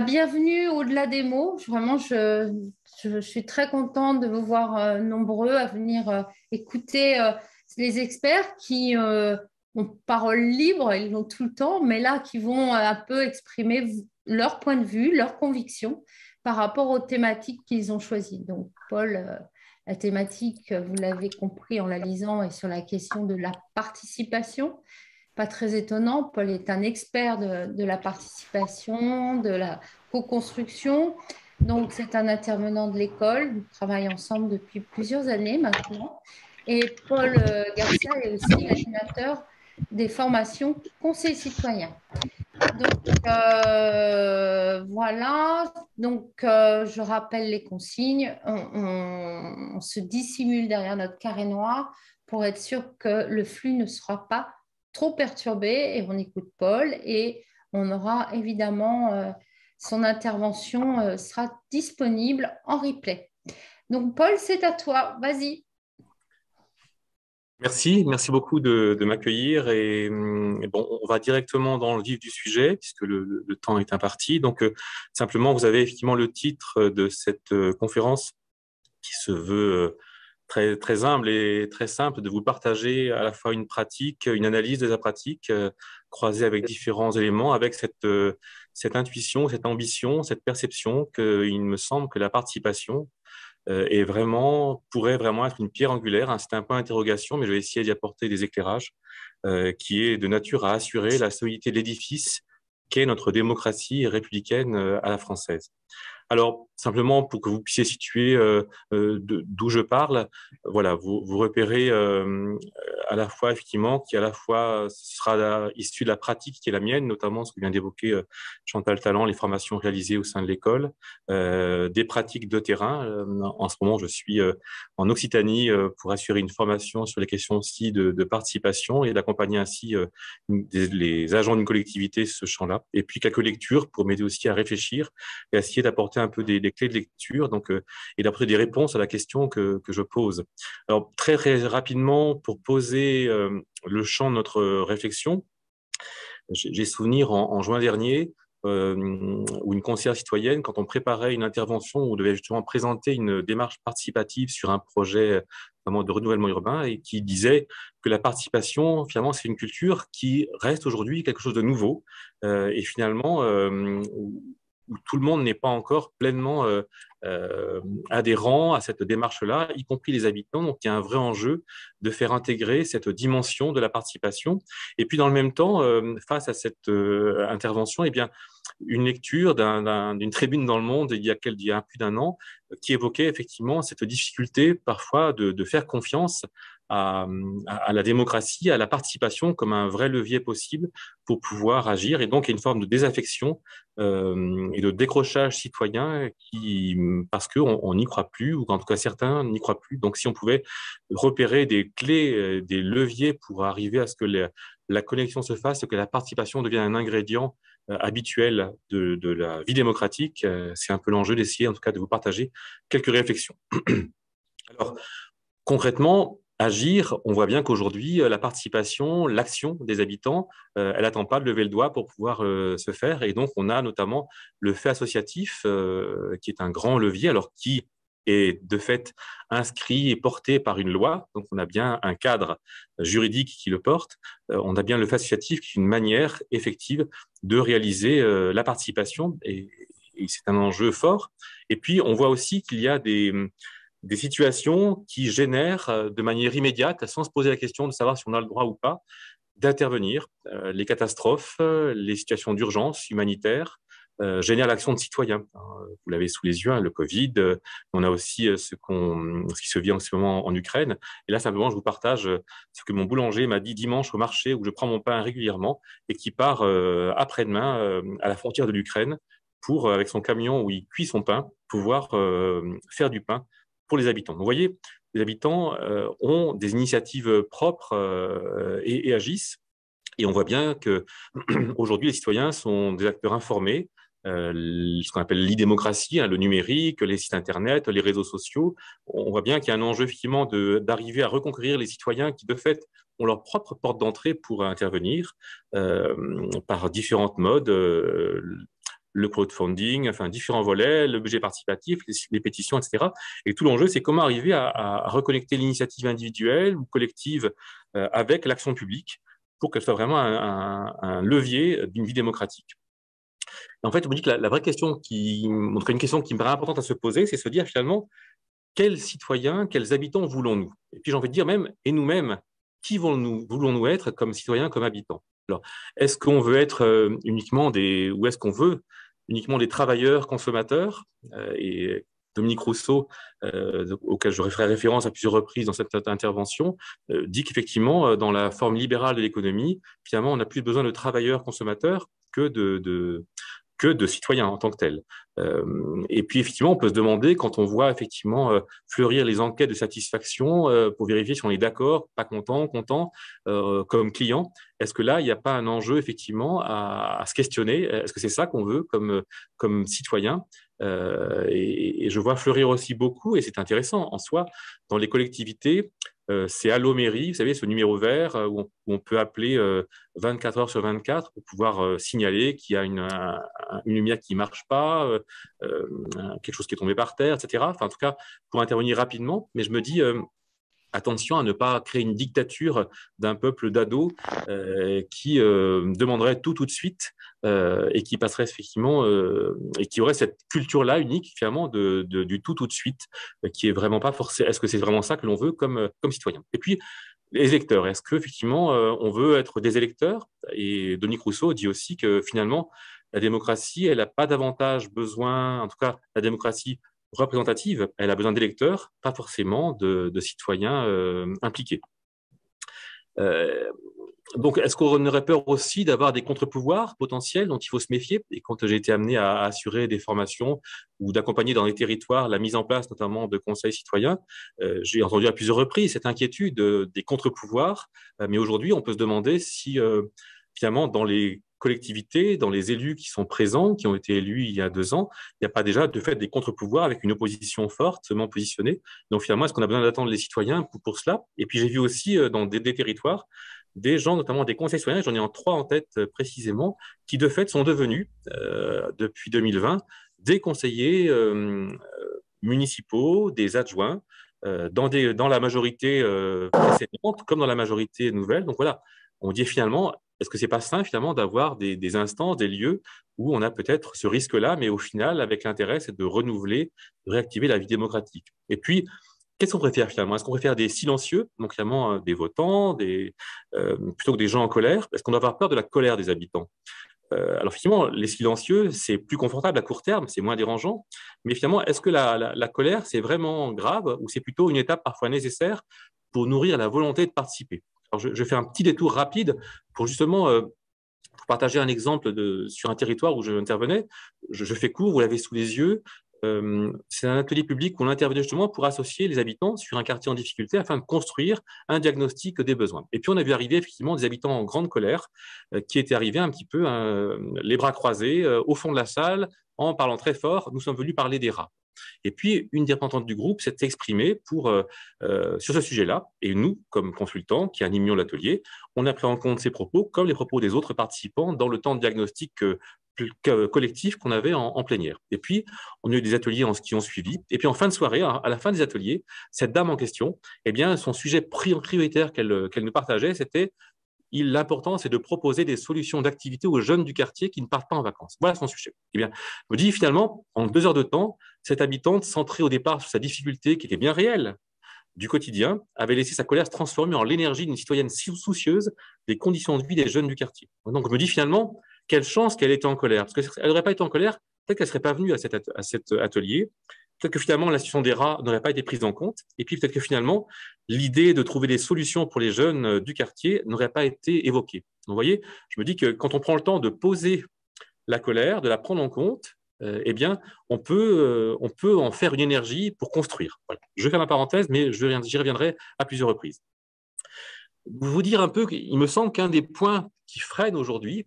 bienvenue au-delà des mots. Vraiment, je suis très contente de vous voir nombreux à venir écouter les experts qui ont parole libre, ils l'ont tout le temps, mais là, qui vont un peu exprimer leur point de vue, leurs convictions par rapport aux thématiques qu'ils ont choisies. Donc, Paul, la thématique, vous l'avez compris en la lisant, est sur la question de la participation. Pas très étonnant, Paul est un expert de la participation, de la co-construction. Donc, c'est un intervenant de l'école. Nous travaillons ensemble depuis plusieurs années maintenant. Et Paul Garcia est aussi l'animateur des formations Conseil citoyen. Donc, voilà. Donc, je rappelle les consignes. On se dissimule derrière notre carré noir pour être sûr que le flux ne sera pas trop perturbé et on écoute Paul et on aura évidemment son intervention sera disponible en replay. Donc, Paul, c'est à toi. Vas-y. Merci beaucoup de m'accueillir et bon, on va directement dans le vif du sujet puisque le temps est imparti. Donc, simplement, vous avez effectivement le titre de cette conférence qui se veut très humble et très simple de vous partager à la fois une pratique, une analyse de la pratique croisée avec différents éléments, avec cette intuition, cette ambition, cette perception qu'il me semble que la participation pourrait vraiment être une pierre angulaire, hein. C'est un point d'interrogation, mais je vais essayer d'y apporter des éclairages, qui est de nature à assurer la solidité de l'édifice qu'est notre démocratie républicaine à la française. Alors, simplement pour que vous puissiez situer d'où je parle, voilà, vous repérez à la fois, effectivement, qui à la fois sera issu de la pratique qui est la mienne, notamment ce que vient d'évoquer Chantal Talent, les formations réalisées au sein de l'école, des pratiques de terrain. En ce moment, je suis en Occitanie pour assurer une formation sur les questions aussi de participation et d'accompagner ainsi les agents d'une collectivité ce champ-là. Et puis quelques lectures pour m'aider aussi à réfléchir et à essayer d'apporter un peu des clés de lecture et d'apporter des réponses à la question que je pose. Alors, très rapidement, pour poser le champ de notre réflexion, j'ai souvenir en juin dernier où une conseillère citoyenne, quand on préparait une intervention où on devait justement présenter une démarche participative sur un projet notamment de renouvellement urbain et qui disait que la participation, finalement, c'est une culture qui reste aujourd'hui quelque chose de nouveau et finalement où tout le monde n'est pas encore pleinement adhérent à cette démarche-là, y compris les habitants. Donc, il y a un vrai enjeu de faire intégrer cette dimension de la participation. Et puis, dans le même temps, face à cette intervention, eh bien, une lecture d'une tribune dans Le Monde il y a plus d'un an qui évoquait effectivement cette difficulté parfois de faire confiance à la démocratie, à la participation comme un vrai levier possible pour pouvoir agir. Et donc, il y a une forme de désaffection et de décrochage citoyen parce qu'on n'y croit plus, ou en tout cas certains n'y croient plus. Donc, si on pouvait repérer des clés, des leviers pour arriver à ce que la connexion se fasse, que la participation devienne un ingrédient habituel de la vie démocratique, c'est un peu l'enjeu d'essayer en tout cas de vous partager quelques réflexions. Alors, concrètement, agir, on voit bien qu'aujourd'hui, la participation, l'action des habitants, elle n'attend pas de lever le doigt pour pouvoir se faire. Et donc, on a notamment le fait associatif, qui est un grand levier, alors qui est de fait inscrit et porté par une loi. Donc, on a bien un cadre juridique qui le porte. On a bien le fait associatif qui est une manière effective de réaliser la participation. Et c'est un enjeu fort. Et puis, on voit aussi qu'il y a des situations qui génèrent de manière immédiate, sans se poser la question de savoir si on a le droit ou pas, d'intervenir. Les catastrophes, les situations d'urgence humanitaire génèrent l'action de citoyens. Vous l'avez sous les yeux, hein, le Covid. On a aussi ce qui se vit en ce moment en Ukraine. Et là, simplement, je vous partage ce que mon boulanger m'a dit dimanche au marché où je prends mon pain régulièrement et qui part après-demain à la frontière de l'Ukraine pour, avec son camion où il cuit son pain, pouvoir faire du pain pour les habitants. Vous voyez, les habitants ont des initiatives propres et agissent. Et on voit bien que aujourd'hui, les citoyens sont des acteurs informés, ce qu'on appelle l'e-démocratie, hein, le numérique, les sites internet, les réseaux sociaux. On voit bien qu'il y a un enjeu effectivement d'arriver à reconquérir les citoyens qui, de fait, ont leur propre porte d'entrée pour intervenir par différentes modes. le crowdfunding, enfin différents volets, le budget participatif, les pétitions, etc. Et tout l'enjeu, c'est comment arriver à reconnecter l'initiative individuelle ou collective avec l'action publique pour qu'elle soit vraiment un levier d'une vie démocratique. Et en fait, je me dis que la vraie question une question qui me paraît importante à se poser, c'est se dire finalement, quels citoyens, quels habitants voulons-nous? Et puis j'ai envie de dire même, et nous-mêmes, qui voulons-nous être comme citoyens, comme habitants? Alors, est-ce qu'on veut être ou est-ce qu'on veut uniquement des travailleurs consommateurs? Et Dominique Rousseau, auquel je ferai référence à plusieurs reprises dans cette intervention, dit qu'effectivement, dans la forme libérale de l'économie, finalement, on n'a plus besoin de travailleurs consommateurs que de citoyens en tant que tels. Et puis effectivement, on peut se demander, quand on voit effectivement fleurir les enquêtes de satisfaction pour vérifier si on est d'accord, pas content, content, comme client, est-ce que là, il n'y a pas un enjeu effectivement à se questionner? Est-ce que c'est ça qu'on veut comme citoyen? Et je vois fleurir aussi beaucoup, et c'est intéressant en soi, dans les collectivités, c'est Allo Mairie, vous savez, ce numéro vert où on peut appeler 24 heures sur 24 pour pouvoir signaler qu'il y a une lumière qui ne marche pas, quelque chose qui est tombé par terre, etc. Enfin, en tout cas, pour intervenir rapidement. Mais je me dis, attention à ne pas créer une dictature d'un peuple d'ados qui demanderait tout de suite et qui passerait effectivement et qui aurait cette culture-là unique finalement du tout de suite qui est vraiment pas forcé. Est-ce que c'est vraiment ça que l'on veut comme citoyen? Et puis les électeurs, est-ce qu'effectivement on veut être des électeurs? Et Dominique Rousseau dit aussi que finalement la démocratie, elle n'a pas davantage besoin, en tout cas la démocratie représentative, elle a besoin d'électeurs, pas forcément de citoyens impliqués. Donc, est-ce qu'on aurait peur aussi d'avoir des contre-pouvoirs potentiels dont il faut se méfier? Et quand j'ai été amené à assurer des formations ou d'accompagner dans les territoires la mise en place notamment de conseils citoyens, j'ai entendu à plusieurs reprises cette inquiétude des contre-pouvoirs. Mais aujourd'hui, on peut se demander si finalement dans les collectivités, dans les élus qui sont présents, qui ont été élus il y a 2 ans, il n'y a pas déjà de fait des contre-pouvoirs avec une opposition fortement positionnée. Donc finalement, est-ce qu'on a besoin d'attendre les citoyens pour cela? Et puis j'ai vu aussi dans des territoires des gens, notamment des conseils citoyens, j'en ai en 3 en tête précisément, qui de fait sont devenus, depuis 2020, des conseillers municipaux, des adjoints, dans la majorité précédente comme dans la majorité nouvelle. Donc voilà, on dit finalement, est-ce que c'est pas sain finalement d'avoir des instances, des lieux où on a peut-être ce risque-là, mais au final, avec l'intérêt, c'est de renouveler, de réactiver la vie démocratique. Et puis, qu'est-ce qu'on préfère finalement? Est-ce qu'on préfère des silencieux, donc finalement des votants, plutôt que des gens en colère? Est-ce qu'on doit avoir peur de la colère des habitants? Alors finalement, les silencieux, c'est plus confortable à court terme, c'est moins dérangeant. Mais finalement, est-ce que la colère, c'est vraiment grave ou c'est plutôt une étape parfois nécessaire pour nourrir la volonté de participer? Alors je fais un petit détour rapide pour justement pour partager un exemple sur un territoire où je intervenais. Je fais court, vous l'avez sous les yeux. C'est un atelier public où on intervenait justement pour associer les habitants sur un quartier en difficulté afin de construire un diagnostic des besoins. Et puis on a vu arriver effectivement des habitants en grande colère qui étaient arrivés un petit peu les bras croisés au fond de la salle en parlant très fort. Nous sommes venus parler des rats. Et puis, une des représentante du groupe s'est exprimée sur ce sujet-là. Et nous, comme consultants qui animions l'atelier, on a pris en compte ses propos comme les propos des autres participants dans le temps de diagnostic collectif qu'on avait en plénière. Et puis, on a eu des ateliers qui ont suivi. Et puis, en fin de soirée, à la fin des ateliers, cette dame en question, eh bien, son sujet prioritaire qu'elle nous partageait, c'était l'important, c'est de proposer des solutions d'activité aux jeunes du quartier qui ne partent pas en vacances. Voilà son sujet. Eh bien, je me dis finalement, en 2 heures de temps, cette habitante, centrée au départ sur sa difficulté qui était bien réelle du quotidien, avait laissé sa colère se transformer en l'énergie d'une citoyenne soucieuse des conditions de vie des jeunes du quartier. Donc, je me dis finalement, quelle chance qu'elle était en colère. Parce qu'elle n'aurait pas été en colère, peut-être qu'elle ne serait pas venue à cet atelier. Peut-être que finalement, la situation des rats n'aurait pas été prise en compte. Et puis, peut-être que finalement, l'idée de trouver des solutions pour les jeunes du quartier n'aurait pas été évoquée. Donc, vous voyez, je me dis que quand on prend le temps de poser la colère, de la prendre en compte, eh bien, on peut en faire une énergie pour construire. Voilà. Je ferme la parenthèse, mais j'y reviendrai à plusieurs reprises. Vous dire un peu qu'il me semble qu'un des points qui freine aujourd'hui,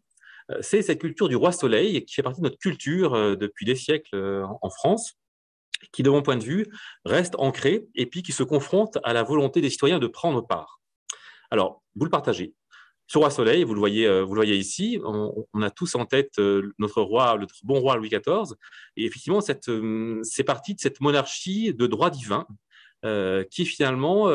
c'est cette culture du roi soleil qui fait partie de notre culture depuis des siècles en France, qui, de mon point de vue, reste ancrée et puis qui se confronte à la volonté des citoyens de prendre part. Alors, vous le partagez. Ce roi Soleil, vous le voyez ici, on a tous en tête notre bon roi Louis XIV, et effectivement, c'est parti de cette monarchie de droit divin qui finalement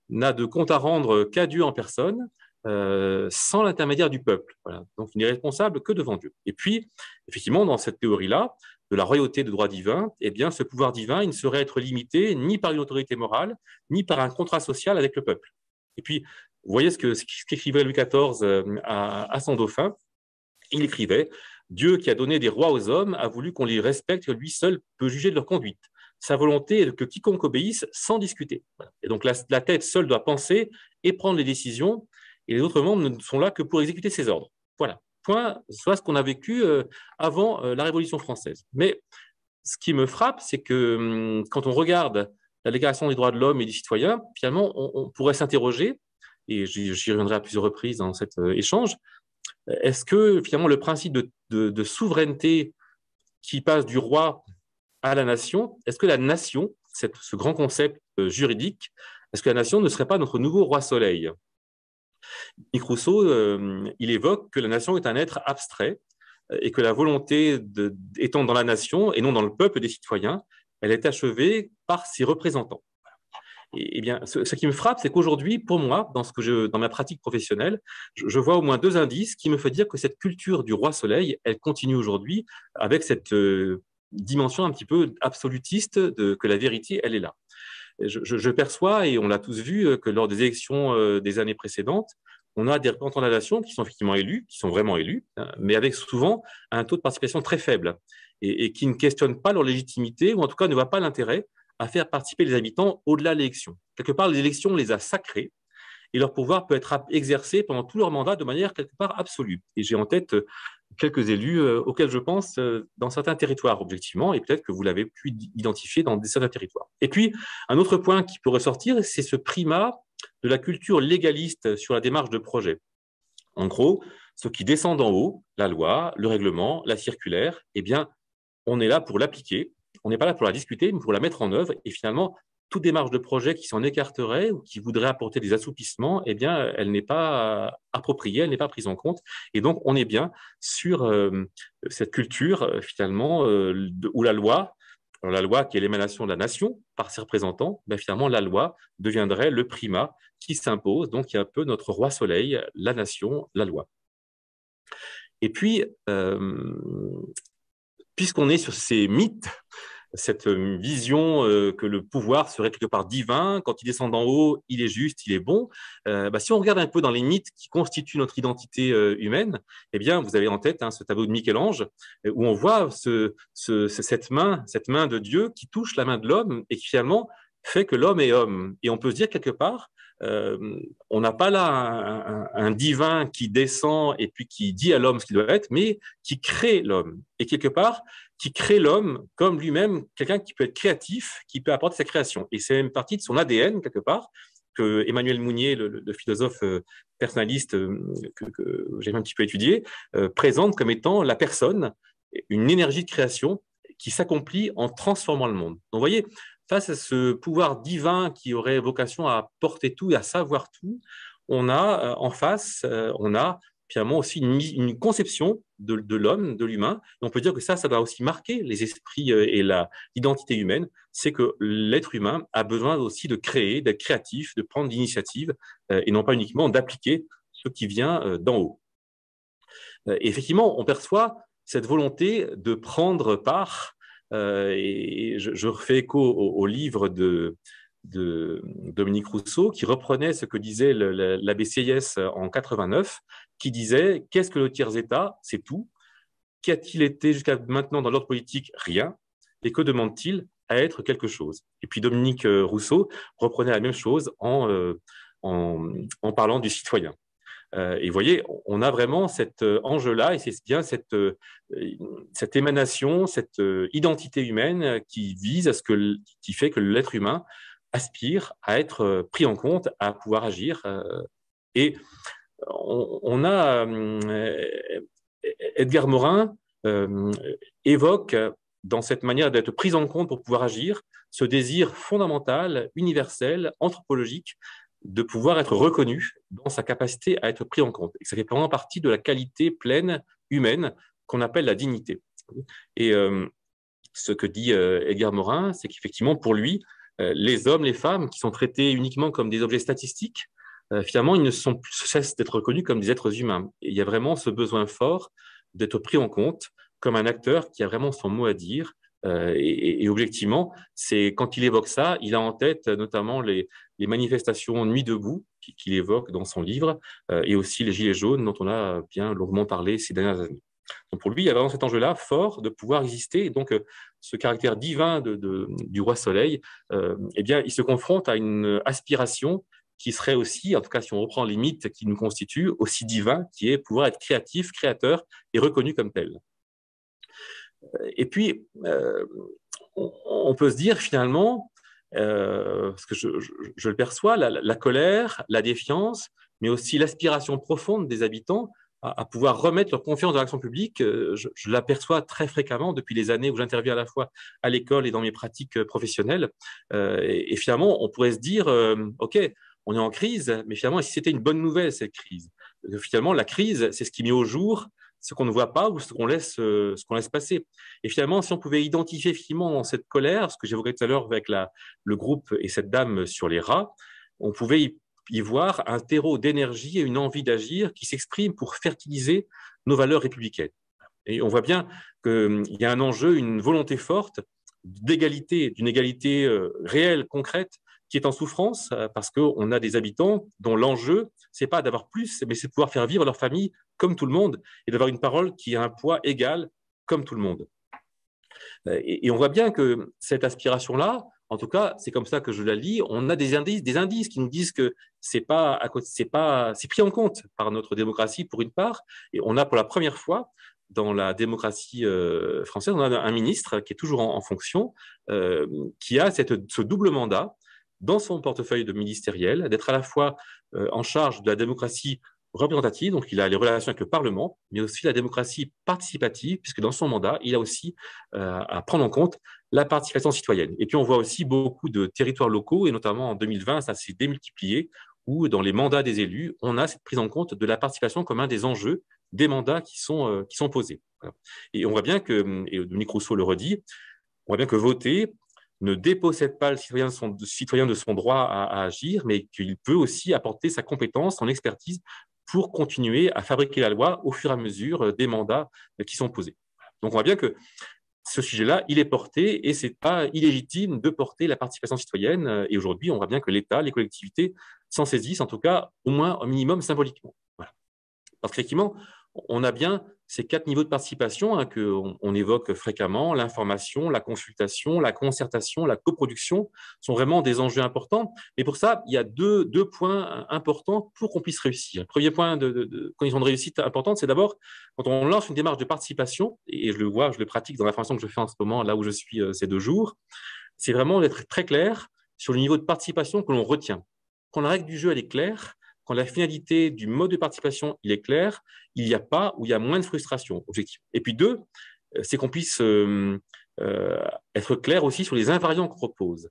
n'a de compte à rendre qu'à Dieu en personne, sans l'intermédiaire du peuple. Voilà. Donc, il n'est responsable que devant Dieu. Et puis, effectivement, dans cette théorie-là, de la royauté de droit divin, eh bien, ce pouvoir divin, il ne saurait être limité ni par une autorité morale, ni par un contrat social avec le peuple. Et puis, vous voyez ce qu'écrivait Louis XIV à son dauphin. Il écrivait « Dieu qui a donné des rois aux hommes a voulu qu'on les respecte, que lui seul peut juger de leur conduite. Sa volonté est que quiconque obéisse sans discuter. » Et donc, la tête seule doit penser et prendre les décisions, et les autres membres ne sont là que pour exécuter ses ordres. Voilà. Point, soit ce qu'on a vécu avant la Révolution française. Mais ce qui me frappe, c'est que quand on regarde la Déclaration des droits de l'homme et des citoyens, finalement, on pourrait s'interroger, et j'y reviendrai à plusieurs reprises dans cet échange, est-ce que finalement le principe de souveraineté qui passe du roi à la nation, est-ce que la nation, ce grand concept juridique, est-ce que la nation ne serait pas notre nouveau roi soleil? Nick Rousseau, il évoque que la nation est un être abstrait et que la volonté étant dans la nation et non dans le peuple des citoyens, elle est achevée par ses représentants. Et bien, ce qui me frappe, c'est qu'aujourd'hui, pour moi, dans ma pratique professionnelle, je vois au moins deux indices qui me font dire que cette culture du roi soleil, elle continue aujourd'hui avec cette dimension un petit peu absolutiste que la vérité, elle est là. Je perçois, et on l'a tous vu, que lors des élections des années précédentes, on a des représentants de la nation qui sont effectivement élus, qui sont vraiment élus, hein, mais avec souvent un taux de participation très faible et qui ne questionnent pas leur légitimité, ou en tout cas ne voient pas l'intérêt à faire participer les habitants au-delà de l'élection. Quelque part, les élections les a sacrés et leur pouvoir peut être exercé pendant tout leur mandat de manière quelque part absolue. Et j'ai en tête quelques élus auxquels je pense dans certains territoires, objectivement, et peut-être que vous l'avez pu identifier dans certains territoires. Et puis, un autre point qui peut ressortir, c'est ce primat de la culture légaliste sur la démarche de projet. En gros, ce qui descend d'en haut, la loi, le règlement, la circulaire, eh bien, on est là pour l'appliquer. On n'est pas là pour la discuter, mais pour la mettre en œuvre. Et finalement, toute démarche de projet qui s'en écarterait ou qui voudrait apporter des assouplissements, eh bien, elle n'est pas appropriée, elle n'est pas prise en compte. Et donc, on est bien sur cette culture, finalement, où la loi qui est l'émanation de la nation par ses représentants, ben finalement, la loi deviendrait le primat qui s'impose. Donc, il y a un peu notre roi soleil, la nation, la loi. Et puis, puisqu'on est sur ces mythes, cette vision que le pouvoir serait quelque part divin, quand il descend d'en haut, il est juste, il est bon. Si on regarde un peu dans les mythes qui constituent notre identité humaine, eh bien, vous avez en tête ce tableau de Michel-Ange où on voit cette main de Dieu qui touche la main de l'homme et qui finalement fait que l'homme est homme. Et on peut se dire quelque part, on n'a pas là un divin qui descend et puis qui dit à l'homme ce qu'il doit être, mais qui crée l'homme. Et quelque part, qui crée l'homme comme lui-même, quelqu'un qui peut être créatif, qui peut apporter sa création. Et c'est une partie de son ADN, quelque part, que Emmanuel Mounier, le philosophe personnaliste que j'ai un petit peu étudié, présente comme étant la personne, une énergie de création qui s'accomplit en transformant le monde. Donc, vous voyez, face à ce pouvoir divin qui aurait vocation à porter tout et à savoir tout, on a en face, on a finalement aussi une conception de l'homme, de l'humain. Et on peut dire que ça doit aussi marquer les esprits et l'identité humaine. C'est que l'être humain a besoin aussi de créer, d'être créatif, de prendre l'initiative et non pas uniquement d'appliquer ce qui vient d'en haut. Et effectivement, on perçoit cette volonté de prendre part, et je refais écho au livre de Dominique Rousseau, qui reprenait ce que disait l'abbé Sieyès en 89, qui disait « Qu'est-ce que le tiers-État? C'est tout. Qu'a-t-il été jusqu'à maintenant dans l'ordre politique? Rien. Et que demande-t-il? À être quelque chose ?» Et puis Dominique Rousseau reprenait la même chose en parlant du citoyen. Et vous voyez, on a vraiment cet enjeu-là, et c'est bien cette émanation, cette identité humaine qui fait que l'être humain aspire à être pris en compte, à pouvoir agir. Et on a Edgar Morin évoque dans cette manière d'être pris en compte pour pouvoir agir ce désir fondamental, universel, anthropologique de pouvoir être reconnu dans sa capacité à être pris en compte. Et ça fait vraiment partie de la qualité pleine humaine qu'on appelle la dignité. Et ce que dit Edgar Morin, c'est qu'effectivement, pour lui, les hommes, les femmes qui sont traités uniquement comme des objets statistiques, finalement, ils ne cessent d'être reconnus comme des êtres humains. Et il y a vraiment ce besoin fort d'être pris en compte comme un acteur qui a vraiment son mot à dire. Et objectivement, c'est quand il évoque ça, il a en tête notamment les manifestations Nuit debout qu'il évoque dans son livre, et aussi les Gilets jaunes dont on a bien longuement parlé ces dernières années. Donc pour lui, il y a vraiment cet enjeu-là fort de pouvoir exister. Et donc, ce caractère divin du roi Soleil, eh bien, il se confronte à une aspiration qui serait aussi, en tout cas si on reprend les mythes qui nous constituent, aussi divin, qui est pouvoir être créatif, créateur et reconnu comme tel. Et puis, on peut se dire finalement, parce que je le perçois, la colère, la défiance, mais aussi l'aspiration profonde des habitants à pouvoir remettre leur confiance dans l'action publique, je l'aperçois très fréquemment depuis les années où j'interviens à la fois à l'école et dans mes pratiques professionnelles. Et finalement, on pourrait se dire, OK, on est en crise, mais finalement, si c'était une bonne nouvelle, cette crise, finalement, la crise, c'est ce qui met au jour ce qu'on ne voit pas ou ce qu'on laisse passer. Et finalement, si on pouvait identifier finalement cette colère, ce que j'évoquais tout à l'heure avec le groupe et cette dame sur les rats, on pouvait y voir un terreau d'énergie et une envie d'agir qui s'exprime pour fertiliser nos valeurs républicaines. Et on voit bien qu'il y a un enjeu, une volonté forte d'égalité, d'une égalité réelle, concrète, qui est en souffrance parce qu'on a des habitants dont l'enjeu, c'est pas d'avoir plus, mais c'est de pouvoir faire vivre leur famille comme tout le monde et d'avoir une parole qui a un poids égal comme tout le monde. Et on voit bien que cette aspiration-là, en tout cas, c'est comme ça que je la lis, on a des indices qui nous disent que c'est pris en compte par notre démocratie pour une part, et on a pour la première fois dans la démocratie française, on a un ministre qui est toujours en fonction, qui a ce double mandat dans son portefeuille de ministériel, d'être à la fois en charge de la démocratie représentative, donc il a les relations avec le Parlement, mais aussi la démocratie participative, puisque dans son mandat, il a aussi à prendre en compte la participation citoyenne. Et puis on voit aussi beaucoup de territoires locaux, et notamment en 2020, ça s'est démultiplié, où dans les mandats des élus, on a cette prise en compte de la participation comme un des enjeux des mandats qui sont posés. Voilà. Et on voit bien que, et Dominique Rousseau le redit, on voit bien que voter ne dépossède pas le citoyen de son droit à agir, mais qu'il peut aussi apporter sa compétence, son expertise pour continuer à fabriquer la loi au fur et à mesure des mandats qui sont posés. Donc on voit bien que ce sujet-là, il est porté et ce n'est pas illégitime de porter la participation citoyenne. Et aujourd'hui, on voit bien que l'État, les collectivités s'en saisissent, en tout cas au moins au minimum symboliquement. Voilà. Parce qu'effectivement, on a bien ces 4 niveaux de participation qu'on évoque fréquemment, l'information, la consultation, la concertation, la coproduction, sont vraiment des enjeux importants. Mais pour ça, il y a deux points importants pour qu'on puisse réussir. Le premier point de condition de réussite importante, c'est d'abord, quand on lance une démarche de participation, et je le vois, je le pratique dans la formation que je fais en ce moment, là où je suis ces 2 jours, c'est vraiment d'être très clair sur le niveau de participation que l'on retient. Quand la règle du jeu, elle est claire, quand la finalité du mode de participation il est clair, il n'y a pas ou il y a moins de frustration objective. Et puis 2, c'est qu'on puisse être clair aussi sur les invariants qu'on propose.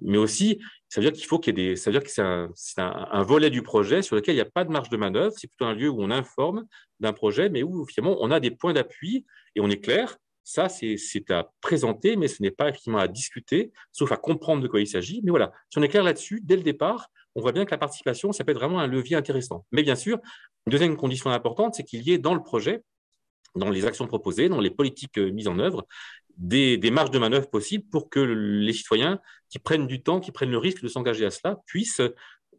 Mais aussi, ça veut dire qu'il faut qu'il y ait ça veut dire que c'est un volet du projet sur lequel il n'y a pas de marge de manœuvre. C'est plutôt un lieu où on informe d'un projet, mais où finalement on a des points d'appui et on est clair. Ça, c'est à présenter, mais ce n'est pas effectivement à discuter, sauf à comprendre de quoi il s'agit. Mais voilà, si on est clair là-dessus, dès le départ, on voit bien que la participation, ça peut être vraiment un levier intéressant. Mais bien sûr, une deuxième condition importante, c'est qu'il y ait dans le projet, dans les actions proposées, dans les politiques mises en œuvre, des marges de manœuvre possibles pour que les citoyens qui prennent du temps, qui prennent le risque de s'engager à cela, puissent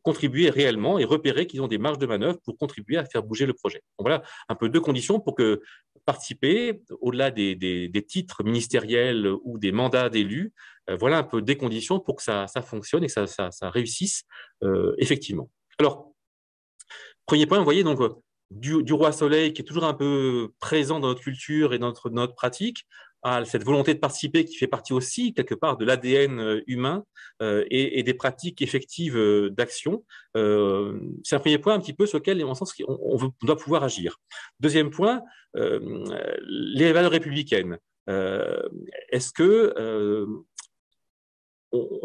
contribuer réellement et repérer qu'ils ont des marges de manœuvre pour contribuer à faire bouger le projet. Donc voilà un peu 2 conditions pour que participer, au-delà des titres ministériels ou des mandats d'élus, voilà un peu des conditions pour que ça fonctionne et que ça réussisse effectivement. Alors, premier point, vous voyez, donc, du roi Soleil qui est toujours un peu présent dans notre culture et dans notre pratique, à cette volonté de participer qui fait partie aussi quelque part de l'ADN humain et des pratiques effectives d'action. C'est un premier point un petit peu sur lequel, en sens, on doit pouvoir agir. Deuxième point, les valeurs républicaines. Est-ce que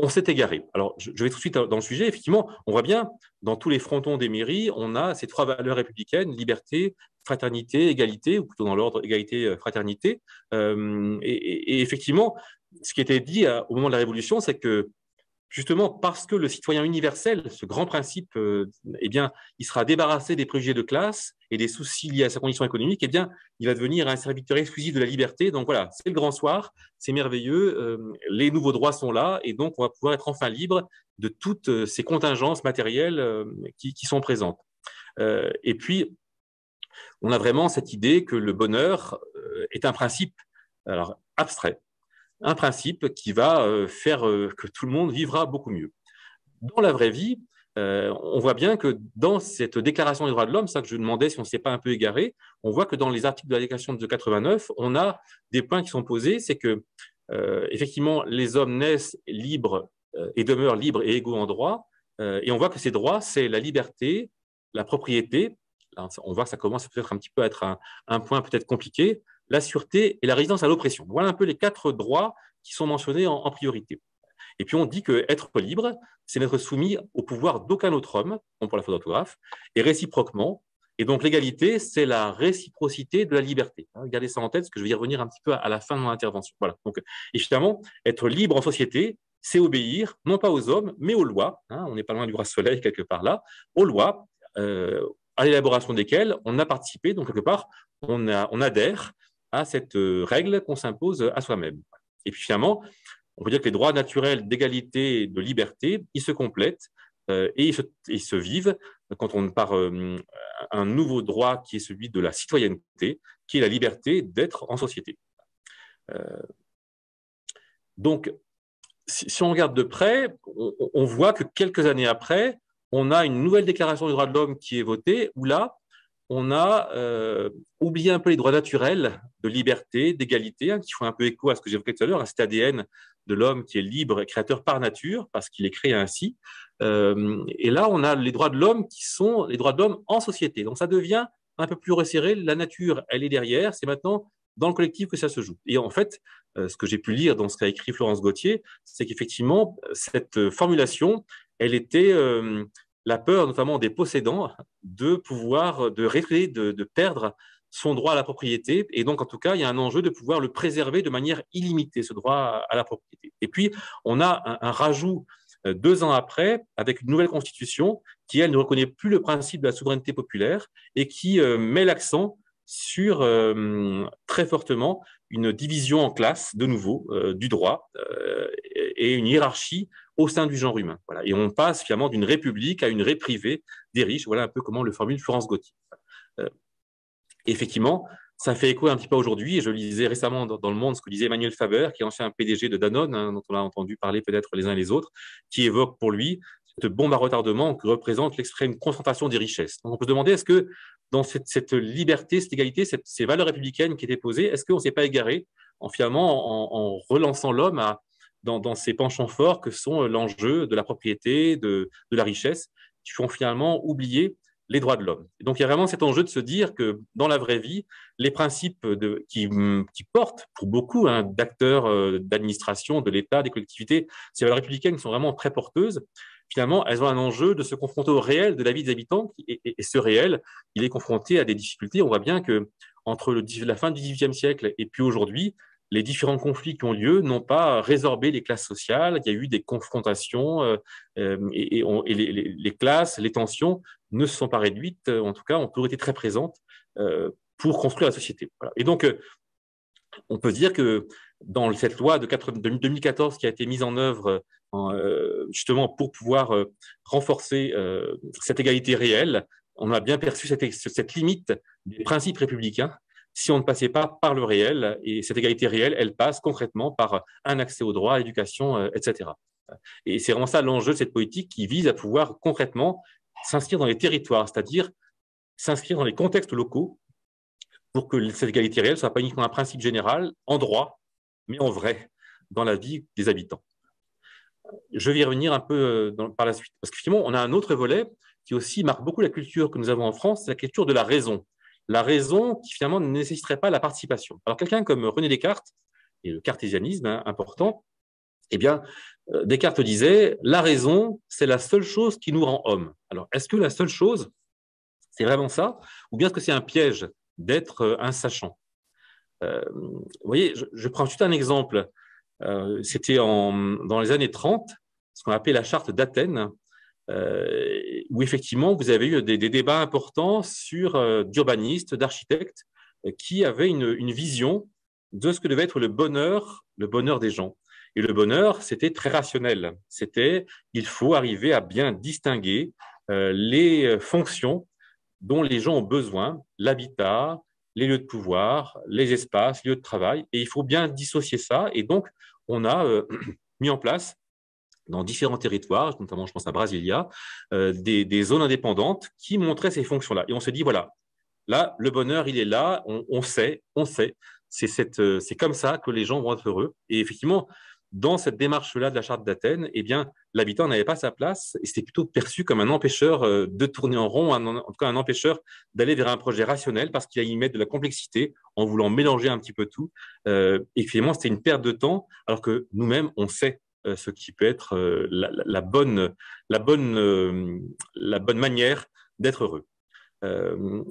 on s'est égaré. Alors, je vais tout de suite dans le sujet. Effectivement, on voit bien, dans tous les frontons des mairies, on a ces 3 valeurs républicaines, liberté, fraternité, égalité, ou plutôt dans l'ordre égalité, fraternité. Et effectivement, ce qui était dit au moment de la Révolution, c'est que justement parce que le citoyen universel, ce grand principe, eh bien, il sera débarrassé des préjugés de classe et des soucis liés à sa condition économique, eh bien, il va devenir un serviteur exclusif de la liberté. Donc voilà, c'est le grand soir, c'est merveilleux, les nouveaux droits sont là, et donc on va pouvoir être enfin libre de toutes ces contingences matérielles qui sont présentes. Et puis, on a vraiment cette idée que le bonheur est un principe, alors abstrait, un principe qui va faire que tout le monde vivra beaucoup mieux. Dans la vraie vie, on voit bien que dans cette déclaration des droits de l'homme, ça que je demandais si on ne s'est pas un peu égaré, on voit que dans les articles de la déclaration de 89, on a des points qui sont posés, c'est que effectivement, les hommes naissent libres et demeurent libres et égaux en droit, et on voit que ces droits, c'est la liberté, la propriété, là, on voit que ça commence peut-être un petit peu à être un point peut-être compliqué, la sûreté et la résistance à l'oppression. Voilà un peu les 4 droits qui sont mentionnés en priorité. Et puis on dit qu'être libre, c'est n'être soumis au pouvoir d'aucun autre homme, comme pour la faute d'orthographe, et réciproquement. Et donc l'égalité, c'est la réciprocité de la liberté. Gardez ça en tête, parce que je vais y revenir un petit peu à la fin de mon intervention. Voilà. Donc, évidemment, être libre en société, c'est obéir, non pas aux hommes, mais aux lois. On n'est pas loin du roi soleil, quelque part là, aux lois, à l'élaboration desquelles on a participé, donc quelque part, on adhère à cette règle qu'on s'impose à soi-même. Et puis finalement, on peut dire que les droits naturels d'égalité et de liberté, ils se complètent et ils se vivent quand on part un nouveau droit qui est celui de la citoyenneté, qui est la liberté d'être en société. Donc, si on regarde de près, on voit que quelques années après, on a une nouvelle déclaration des droits de l'homme qui est votée, où là, on a oublié un peu les droits naturels de liberté, d'égalité, qui font un peu écho à ce que j'évoquais tout à l'heure, à cet ADN de l'homme qui est libre et créateur par nature, parce qu'il est créé ainsi. Et là, on a les droits de l'homme qui sont les droits de l'homme en société. Donc, ça devient un peu plus resserré. La nature, elle est derrière. C'est maintenant dans le collectif que ça se joue. Et en fait, ce que j'ai pu lire dans ce qu'a écrit Florence Gauthier, c'est qu'effectivement, cette formulation, elle était la peur notamment des possédants de risquer de perdre son droit à la propriété. Et donc, en tout cas, il y a un enjeu de pouvoir le préserver de manière illimitée, ce droit à la propriété. Et puis, on a un rajout 2 ans après, avec une nouvelle constitution qui, elle, ne reconnaît plus le principe de la souveraineté populaire et qui met l'accent sur très fortement une division en classes, de nouveau, du droit et une hiérarchie au sein du genre humain. Voilà. Et on passe finalement d'une république à une ré privée des riches. Voilà un peu comment le formule Florence Gauthier. Effectivement, ça fait écho un petit peu aujourd'hui, et je lisais récemment dans Le Monde ce que disait Emmanuel Faber, qui est ancien PDG de Danone, dont on a entendu parler peut-être les uns et les autres, qui évoque pour lui cette bombe à retardement que représente l'extrême concentration des richesses. Donc on peut se demander, est-ce que dans cette liberté, cette égalité, ces valeurs républicaines qui étaient posées, est-ce qu'on ne s'est pas égaré en relançant l'homme dans ces penchants forts que sont l'enjeu de la propriété, de la richesse, qui font finalement oublier les droits de l'homme. Donc, il y a vraiment cet enjeu de se dire que dans la vraie vie, les principes qui portent pour beaucoup d'acteurs d'administration, de l'État, des collectivités, ces valeurs républicaines qui sont vraiment très porteuses, finalement, elles ont un enjeu de se confronter au réel de la vie des habitants. Et ce réel, il est confronté à des difficultés. On voit bien que entre la fin du XVIIIe siècle et puis aujourd'hui, les différents conflits qui ont lieu n'ont pas résorbé les classes sociales. Il y a eu des confrontations et les classes, les tensions ne se sont pas réduites, en tout cas, ont toujours été très présentes pour construire la société. Voilà. Et donc, on peut se dire que dans cette loi de 2014 qui a été mise en œuvre justement pour pouvoir renforcer cette égalité réelle, on a bien perçu cette limite des principes républicains si on ne passait pas par le réel. Et cette égalité réelle, elle passe concrètement par un accès au droit, à l'éducation, etc. Et c'est vraiment ça l'enjeu de cette politique qui vise à pouvoir concrètement s'inscrire dans les territoires, c'est-à-dire s'inscrire dans les contextes locaux pour que cette égalité réelle ne soit pas uniquement un principe général en droit, mais en vrai, dans la vie des habitants. Je vais y revenir un peu par la suite, parce que finalement, on a un autre volet qui aussi marque beaucoup la culture que nous avons en France, c'est la culture de la raison. La raison qui finalement ne nécessiterait pas la participation. Alors quelqu'un comme René Descartes, et le cartésianisme important, Eh bien, Descartes disait, la raison, c'est la seule chose qui nous rend hommes. Alors, est-ce que la seule chose, c'est vraiment ça, ou bien est-ce que c'est un piège d'être un sachant? Vous voyez, je prends juste un exemple. C'était dans les années 30, ce qu'on appelait la charte d'Athènes, où effectivement, vous avez eu des débats importants sur d'urbanistes, d'architectes, qui avaient une vision de ce que devait être le bonheur des gens. Et le bonheur, c'était très rationnel. C'était, il faut arriver à bien distinguer les fonctions dont les gens ont besoin, l'habitat, les lieux de pouvoir, les espaces, les lieux de travail, et il faut bien dissocier ça. Et donc, on a mis en place dans différents territoires, notamment je pense à Brasilia, des zones indépendantes qui montraient ces fonctions-là. Et on se dit, voilà, là, le bonheur, il est là, on sait, c'est comme ça que les gens vont être heureux. Et effectivement, dans cette démarche-là de la charte d'Athènes, eh bien, l'habitant n'avait pas sa place et c'était plutôt perçu comme un empêcheur de tourner en rond, en tout cas un empêcheur d'aller vers un projet rationnel parce qu'il allait y mettre de la complexité en voulant mélanger un petit peu tout. Et finalement, c'était une perte de temps alors que nous-mêmes, on sait ce qui peut être la bonne manière d'être heureux.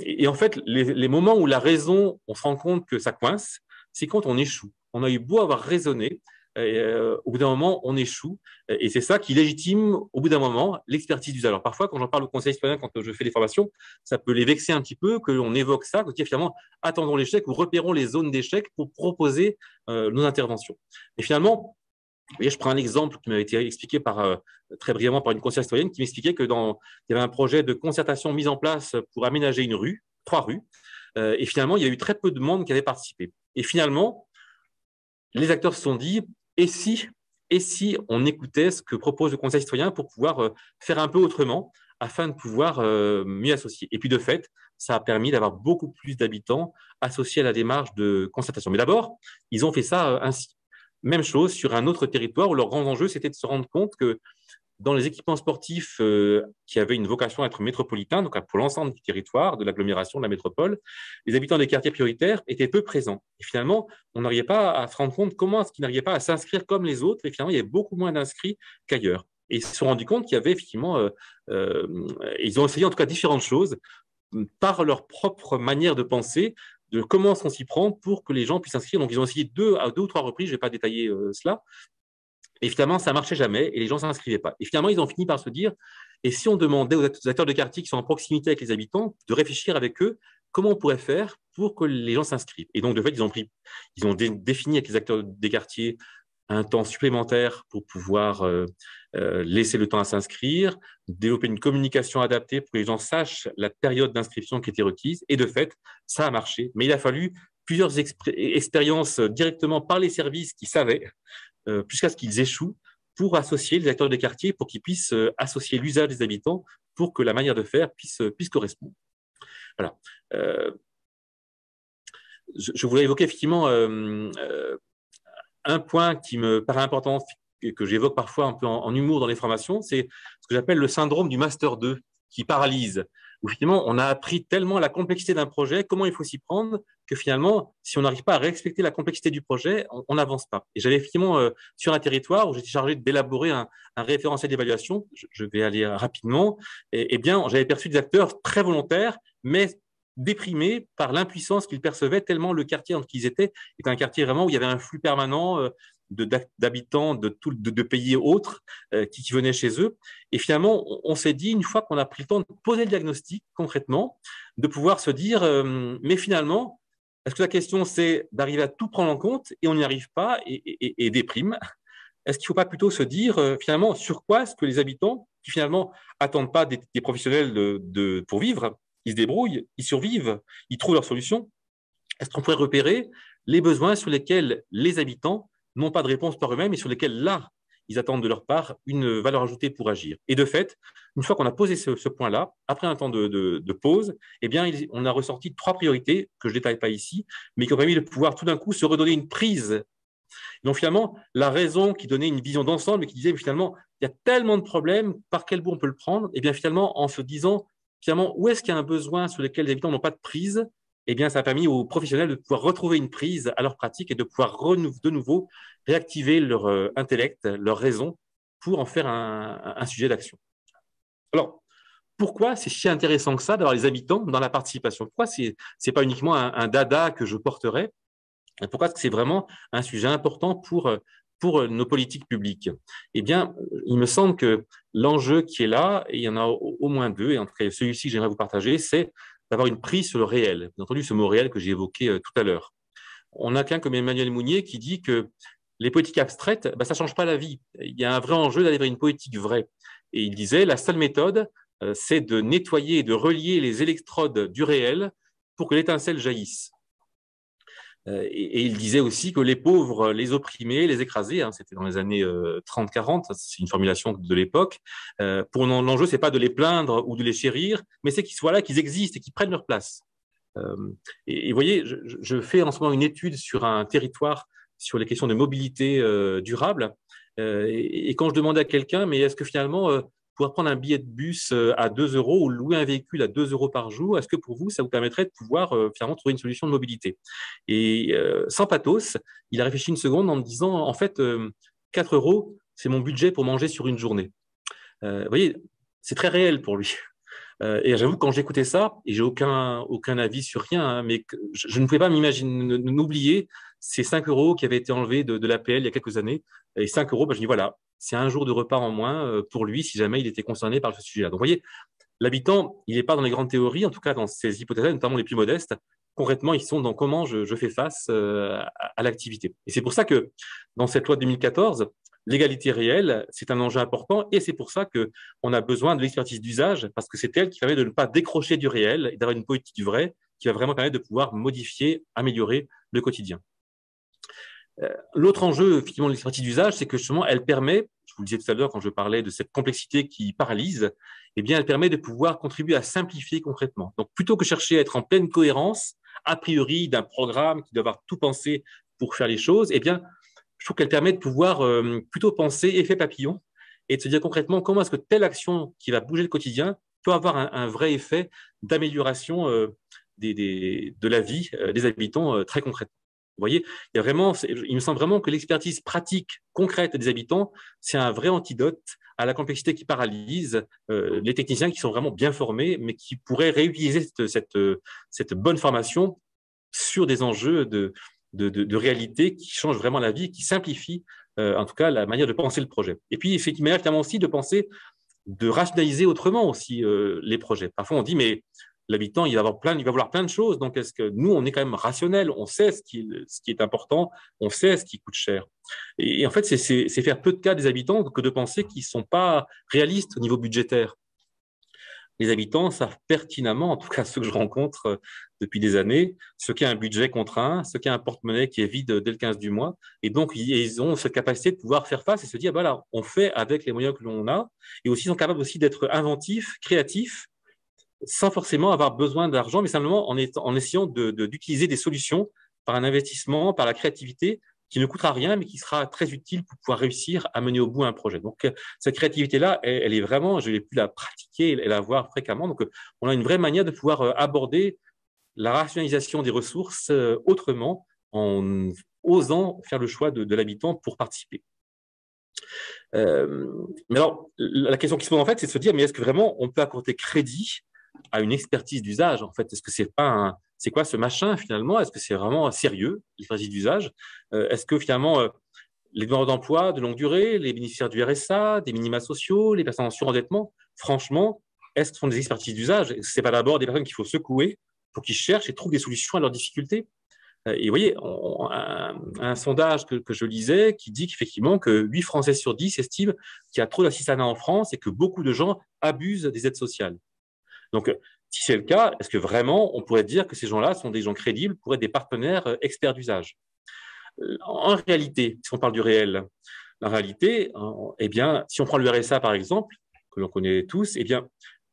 Et en fait, les moments où la raison, on se rend compte que ça coince, c'est quand on échoue. On a eu beau avoir raisonné, au bout d'un moment, on échoue. Et c'est ça qui légitime, au bout d'un moment, l'expertise d'usage. Alors parfois, quand j'en parle au conseil citoyen, quand je fais des formations, ça peut les vexer un petit peu, qu'on évoque ça, que finalement, attendons l'échec ou repérons les zones d'échec pour proposer nos interventions. Et finalement, vous voyez, je prends un exemple qui m'avait été expliqué très brièvement par une conseillère citoyenne qui m'expliquait il y avait un projet de concertation mis en place pour aménager une rue, 3 rues, et finalement, il y a eu très peu de monde qui avait participé. Et finalement, les acteurs se sont dit, et si on écoutait ce que propose le conseil citoyen pour pouvoir faire un peu autrement afin de pouvoir mieux associer. Et puis de fait, ça a permis d'avoir beaucoup plus d'habitants associés à la démarche de concertation. Mais d'abord, ils ont fait ça ainsi. Même chose sur un autre territoire où leur grand enjeu, c'était de se rendre compte que dans les équipements sportifs qui avaient une vocation à être métropolitains, donc pour l'ensemble du territoire, de l'agglomération, de la métropole, les habitants des quartiers prioritaires étaient peu présents. Et finalement, on n'arrivait pas à se rendre compte comment est-ce qu'ils n'arrivaient pas à s'inscrire comme les autres. Et finalement, il y avait beaucoup moins d'inscrits qu'ailleurs. Et ils se sont rendus compte qu'il y avait effectivement, ils ont essayé en tout cas différentes choses par leur propre manière de penser, de comment on s'y prend pour que les gens puissent s'inscrire. Donc, ils ont essayé à deux ou trois reprises, je ne vais pas détailler cela, et finalement, ça ne marchait jamais et les gens ne s'inscrivaient pas. Et finalement, ils ont fini par se dire, et si on demandait aux acteurs de quartier qui sont en proximité avec les habitants de réfléchir avec eux, comment on pourrait faire pour que les gens s'inscrivent? Et donc, de fait, ils ont défini avec les acteurs des quartiers un temps supplémentaire pour pouvoir laisser le temps à s'inscrire, développer une communication adaptée pour que les gens sachent la période d'inscription qui était requise. Et de fait, ça a marché. Mais il a fallu plusieurs expériences directement par les services qui savaient, jusqu'à ce qu'ils échouent, pour associer les acteurs des quartiers, pour qu'ils puissent associer l'usage des habitants, pour que la manière de faire puisse correspondre. Voilà. Je voulais évoquer effectivement un point qui me paraît important, que j'évoque parfois un peu en humour dans les formations, c'est ce que j'appelle le syndrome du Master 2, qui paralyse, où finalement on a appris tellement la complexité d'un projet, comment il faut s'y prendre, que finalement, si on n'arrive pas à respecter la complexité du projet, on n'avance pas. Et j'avais effectivement, sur un territoire où j'étais chargé d'élaborer un référentiel d'évaluation, je vais aller rapidement, et bien j'avais perçu des acteurs très volontaires, mais déprimés par l'impuissance qu'ils percevaient, tellement le quartier dans lequel ils étaient était un quartier vraiment où il y avait un flux permanent d'habitants de pays autres qui venaient chez eux. Et finalement, on s'est dit, une fois qu'on a pris le temps de poser le diagnostic concrètement, de pouvoir se dire, mais finalement, est-ce que la question, c'est d'arriver à tout prendre en compte et on n'y arrive pas et déprime? Est-ce qu'il ne faut pas plutôt se dire, finalement, sur quoi est-ce que les habitants, qui finalement attendent pas des professionnels pour vivre, ils se débrouillent, ils survivent, ils trouvent leur solution, est-ce qu'on pourrait repérer les besoins sur lesquels les habitants n'ont pas de réponse par eux-mêmes et sur lesquels, là, ils attendent de leur part une valeur ajoutée pour agir. Et de fait, une fois qu'on a posé ce point-là, après un temps de pause, eh bien, on a ressorti 3 priorités que je ne détaille pas ici, mais qui ont permis de pouvoir tout d'un coup se redonner une prise. Donc finalement, la raison qui donnait une vision d'ensemble et qui disait, finalement, il y a tellement de problèmes, par quel bout on peut le prendre? Eh bien finalement, en se disant, finalement, où est-ce qu'il y a un besoin sur lequel les habitants n'ont pas de prise? eh bien, ça a permis aux professionnels de pouvoir retrouver une prise à leur pratique et de pouvoir de nouveau réactiver leur intellect, leur raison, pour en faire un sujet d'action. Alors, pourquoi c'est si intéressant que ça d'avoir les habitants dans la participation? Pourquoi c'est pas uniquement un dada que je porterai? Pourquoi c'est vraiment un sujet important pour nos politiques publiques? Eh bien, il me semble que l'enjeu qui est là, et il y en a au moins deux, et en tout cas celui-ci que j'aimerais vous partager, c'est d'avoir une prise sur le réel. Bien entendu, ce mot réel que j'ai évoqué tout à l'heure. On a qu'un comme Emmanuel Mounier qui dit que les politiques abstraites, ben, ça ne change pas la vie. Il y a un vrai enjeu d'aller vers une politique vraie. Et il disait, la seule méthode, c'est de nettoyer et de relier les électrodes du réel pour que l'étincelle jaillisse. Et il disait aussi que les pauvres, les opprimés, les écrasés, hein, c'était dans les années 30-40, c'est une formulation de l'époque, pour l'enjeu, c'est pas de les plaindre ou de les chérir, mais c'est qu'ils soient là, qu'ils existent et qu'ils prennent leur place. Et vous voyez, je fais en ce moment une étude sur un territoire sur les questions de mobilité durable, et quand je demandais à quelqu'un, mais est-ce que finalement, pouvoir prendre un billet de bus à 2 euros ou louer un véhicule à 2 euros par jour, est-ce que pour vous, ça vous permettrait de pouvoir finalement trouver une solution de mobilité? Et sans pathos, il a réfléchi une seconde en me disant, en fait, 4 euros, c'est mon budget pour manger sur une journée. Vous voyez, c'est très réel pour lui. Et j'avoue, quand j'écoutais ça, et j'ai aucun avis sur rien, hein, mais je ne pouvais pas m'imaginer, n'oublier ces 5 euros qui avaient été enlevés de l'APL il y a quelques années. Et 5 euros, ben, je dis voilà, c'est un jour de repas en moins pour lui si jamais il était concerné par ce sujet-là. Donc, vous voyez, l'habitant, il n'est pas dans les grandes théories, en tout cas dans ces hypothèses, notamment les plus modestes. Concrètement, ils sont dans comment je fais face à l'activité. Et c'est pour ça que dans cette loi de 2014, l'égalité réelle, c'est un enjeu important et c'est pour ça qu'on a besoin de l'expertise d'usage parce que c'est elle qui permet de ne pas décrocher du réel et d'avoir une politique vraie qui va vraiment permettre de pouvoir modifier, améliorer le quotidien. L'autre enjeu, effectivement, de l'expertise d'usage, c'est que justement, elle permet, je vous le disais tout à l'heure quand je parlais de cette complexité qui paralyse, eh bien, elle permet de pouvoir contribuer à simplifier concrètement. Donc, plutôt que chercher à être en pleine cohérence, a priori, d'un programme qui doit avoir tout pensé pour faire les choses, eh bien, je trouve qu'elle permet de pouvoir plutôt penser effet papillon et de se dire concrètement comment est-ce que telle action qui va bouger le quotidien peut avoir un vrai effet d'amélioration de la vie des habitants très concrètement. Vous voyez, il me semble vraiment que l'expertise pratique concrète des habitants, c'est un vrai antidote à la complexité qui paralyse les techniciens qui sont vraiment bien formés, mais qui pourraient réutiliser cette bonne formation sur des enjeux de réalité qui changent vraiment la vie, qui simplifient en tout cas la manière de penser le projet. Et puis, effectivement aussi de penser, de rationaliser autrement aussi les projets. Parfois, on dit, mais l'habitant, il va vouloir plein de choses. Donc, est-ce que nous, on est quand même rationnel, on sait ce qui est important, on sait ce qui coûte cher. Et en fait, c'est faire peu de cas des habitants que de penser qu'ils ne sont pas réalistes au niveau budgétaire. Les habitants savent pertinemment, en tout cas ceux que je rencontre depuis des années, ce qu'est un budget contraint, ce qu'est un porte-monnaie qui est vide dès le 15 du mois. Et donc, ils ont cette capacité de pouvoir faire face et se dire, voilà, on fait avec les moyens que l'on a. Et aussi, ils sont capables aussi d'être inventifs, créatifs, sans forcément avoir besoin d'argent, mais simplement en essayant d'utiliser des solutions par un investissement, par la créativité, qui ne coûtera rien, mais qui sera très utile pour pouvoir réussir à mener au bout un projet. Donc, cette créativité-là, elle est vraiment, je l'ai pu la pratiquer et la voir fréquemment. Donc, on a une vraie manière de pouvoir aborder la rationalisation des ressources autrement, en osant faire le choix de l'habitant pour participer. Mais alors, la question qui se pose en fait, c'est de se dire, mais est-ce que vraiment on peut accorder crédit à une expertise d'usage? En fait, est-ce que c'est quoi ce machin finalement? Est-ce que c'est vraiment sérieux, l'expertise d'usage? Est-ce que finalement les demandeurs d'emploi de longue durée, les bénéficiaires du RSA, des minima sociaux, les personnes en surendettement, franchement, est-ce que ce sont des expertises d'usage? Est-ce que c'est pas d'abord des personnes qu'il faut secouer pour qu'ils cherchent et trouvent des solutions à leurs difficultés? Et vous voyez, un sondage que je lisais qui dit qu'effectivement que 8 Français sur 10 estiment qu'il y a trop d'assistanat en France et que beaucoup de gens abusent des aides sociales. Donc, si c'est le cas, est-ce que vraiment on pourrait dire que ces gens-là sont des gens crédibles pour être des partenaires experts d'usage? En réalité, si on parle du réel, en réalité, eh bien, si on prend le RSA par exemple, que l'on connaît tous, eh bien,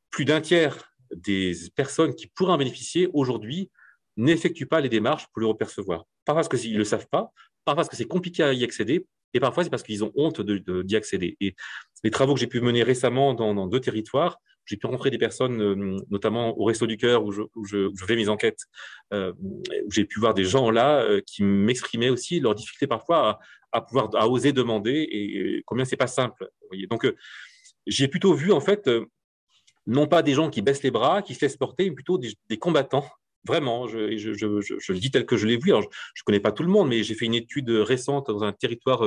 plus d'un tiers des personnes qui pourraient en bénéficier aujourd'hui n'effectuent pas les démarches pour le repercevoir. Parfois parce qu'ils ne le savent pas, parfois parce que c'est compliqué à y accéder, et parfois c'est parce qu'ils ont honte d'y accéder. Et les travaux que j'ai pu mener récemment dans 2 territoires, j'ai pu rencontrer des personnes, notamment au Resto du Cœur où je fais mes enquêtes, où j'ai pu voir des gens là qui m'exprimaient aussi leurs difficultés parfois à oser demander et combien c'est pas simple. Vous voyez. Donc, j'ai plutôt vu en fait non pas des gens qui baissent les bras, qui se laissent porter, mais plutôt des combattants. Vraiment, je le dis tel que je l'ai vu. Alors, je ne connais pas tout le monde, mais j'ai fait une étude récente dans un territoire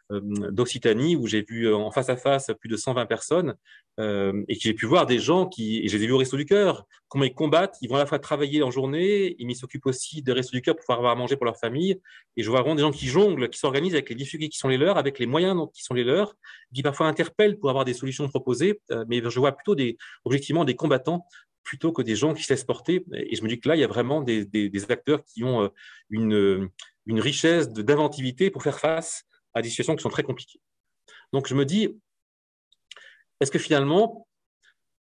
d'Occitanie où j'ai vu en face à face plus de 120 personnes et que j'ai pu voir des gens et je les ai vus au Resto du Cœur, comment ils combattent. Ils vont à la fois travailler en journée, mais ils s'occupent aussi des Restos du Cœur pour pouvoir avoir à manger pour leur famille. Et je vois vraiment des gens qui jonglent, qui s'organisent avec les difficultés qui sont les leurs, avec les moyens qui sont les leurs, qui parfois interpellent pour avoir des solutions proposées. Mais je vois plutôt objectivement des combattants plutôt que des gens qui se laissent porter. Et je me dis que là, il y a vraiment des acteurs qui ont une richesse d'inventivité pour faire face à des situations qui sont très compliquées. Donc, je me dis, est-ce que finalement,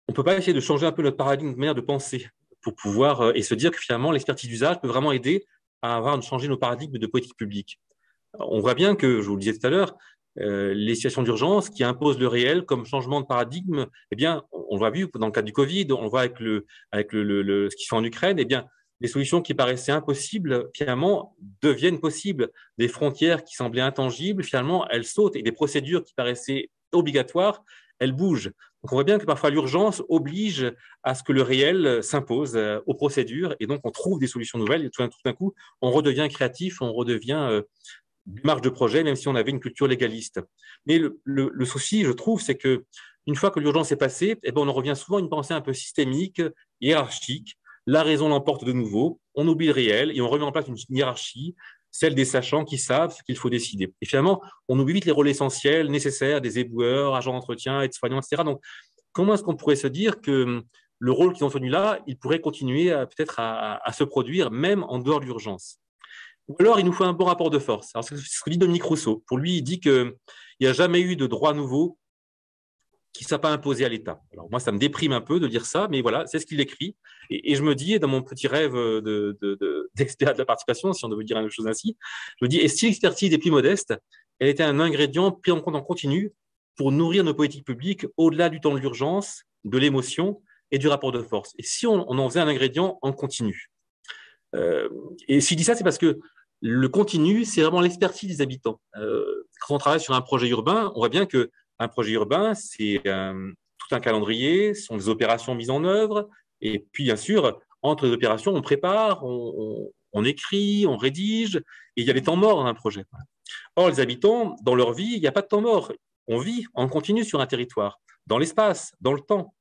on ne peut pas essayer de changer un peu notre paradigme, de manière de penser pour pouvoir et se dire que finalement, l'expertise d'usage peut vraiment aider à changer nos paradigmes de politique publique. On voit bien que, je vous le disais tout à l'heure, les situations d'urgence qui imposent le réel comme changement de paradigme, eh bien, on l'a vu dans le cadre du Covid, on le voit avec ce qui se fait en Ukraine, eh bien, les solutions qui paraissaient impossibles, finalement, deviennent possibles. Des frontières qui semblaient intangibles, finalement, elles sautent et des procédures qui paraissaient obligatoires, elles bougent. Donc, on voit bien que parfois l'urgence oblige à ce que le réel s'impose aux procédures et donc on trouve des solutions nouvelles et tout d'un coup, on redevient créatif, on redevient marge de projet, même si on avait une culture légaliste. Mais le souci, je trouve, c'est que une fois que l'urgence est passée, eh ben, on en revient souvent à une pensée un peu systémique, hiérarchique. La raison l'emporte de nouveau, on oublie le réel et on remet en place une hiérarchie, celle des sachants qui savent ce qu'il faut décider. Et finalement, on oublie vite les rôles essentiels, nécessaires, des éboueurs, agents d'entretien, aides-soignants, etc. Donc, comment est-ce qu'on pourrait se dire que le rôle qu'ils ont tenu là, il pourrait continuer peut-être à se produire, même en dehors de l'urgence? Ou alors, il nous faut un bon rapport de force. Alors, c'est ce que dit Dominique Rousseau. Pour lui, il dit qu'il n'y a jamais eu de droit nouveau qui ne soit pas imposé à l'État. Alors, moi, ça me déprime un peu de dire ça, mais voilà, c'est ce qu'il écrit. Et je me dis, dans mon petit rêve d'expert de la participation, si on devait dire une chose ainsi, je me dis, et si l'expertise est plus modeste, elle était un ingrédient pris en compte en continu pour nourrir nos politiques publiques au-delà du temps de l'urgence, de l'émotion et du rapport de force. Et si on en faisait un ingrédient en continu? Et s'il dit ça, c'est parce que le continu, c'est vraiment l'expertise des habitants. Quand on travaille sur un projet urbain, on voit bien qu'un projet urbain, c'est tout un calendrier, ce sont des opérations mises en œuvre, et puis bien sûr, entre les opérations, on prépare, on écrit, on rédige, et il y a des temps morts dans un projet. Or, les habitants, dans leur vie, il n'y a pas de temps mort. On vit en continu sur un territoire, dans l'espace, dans le temps.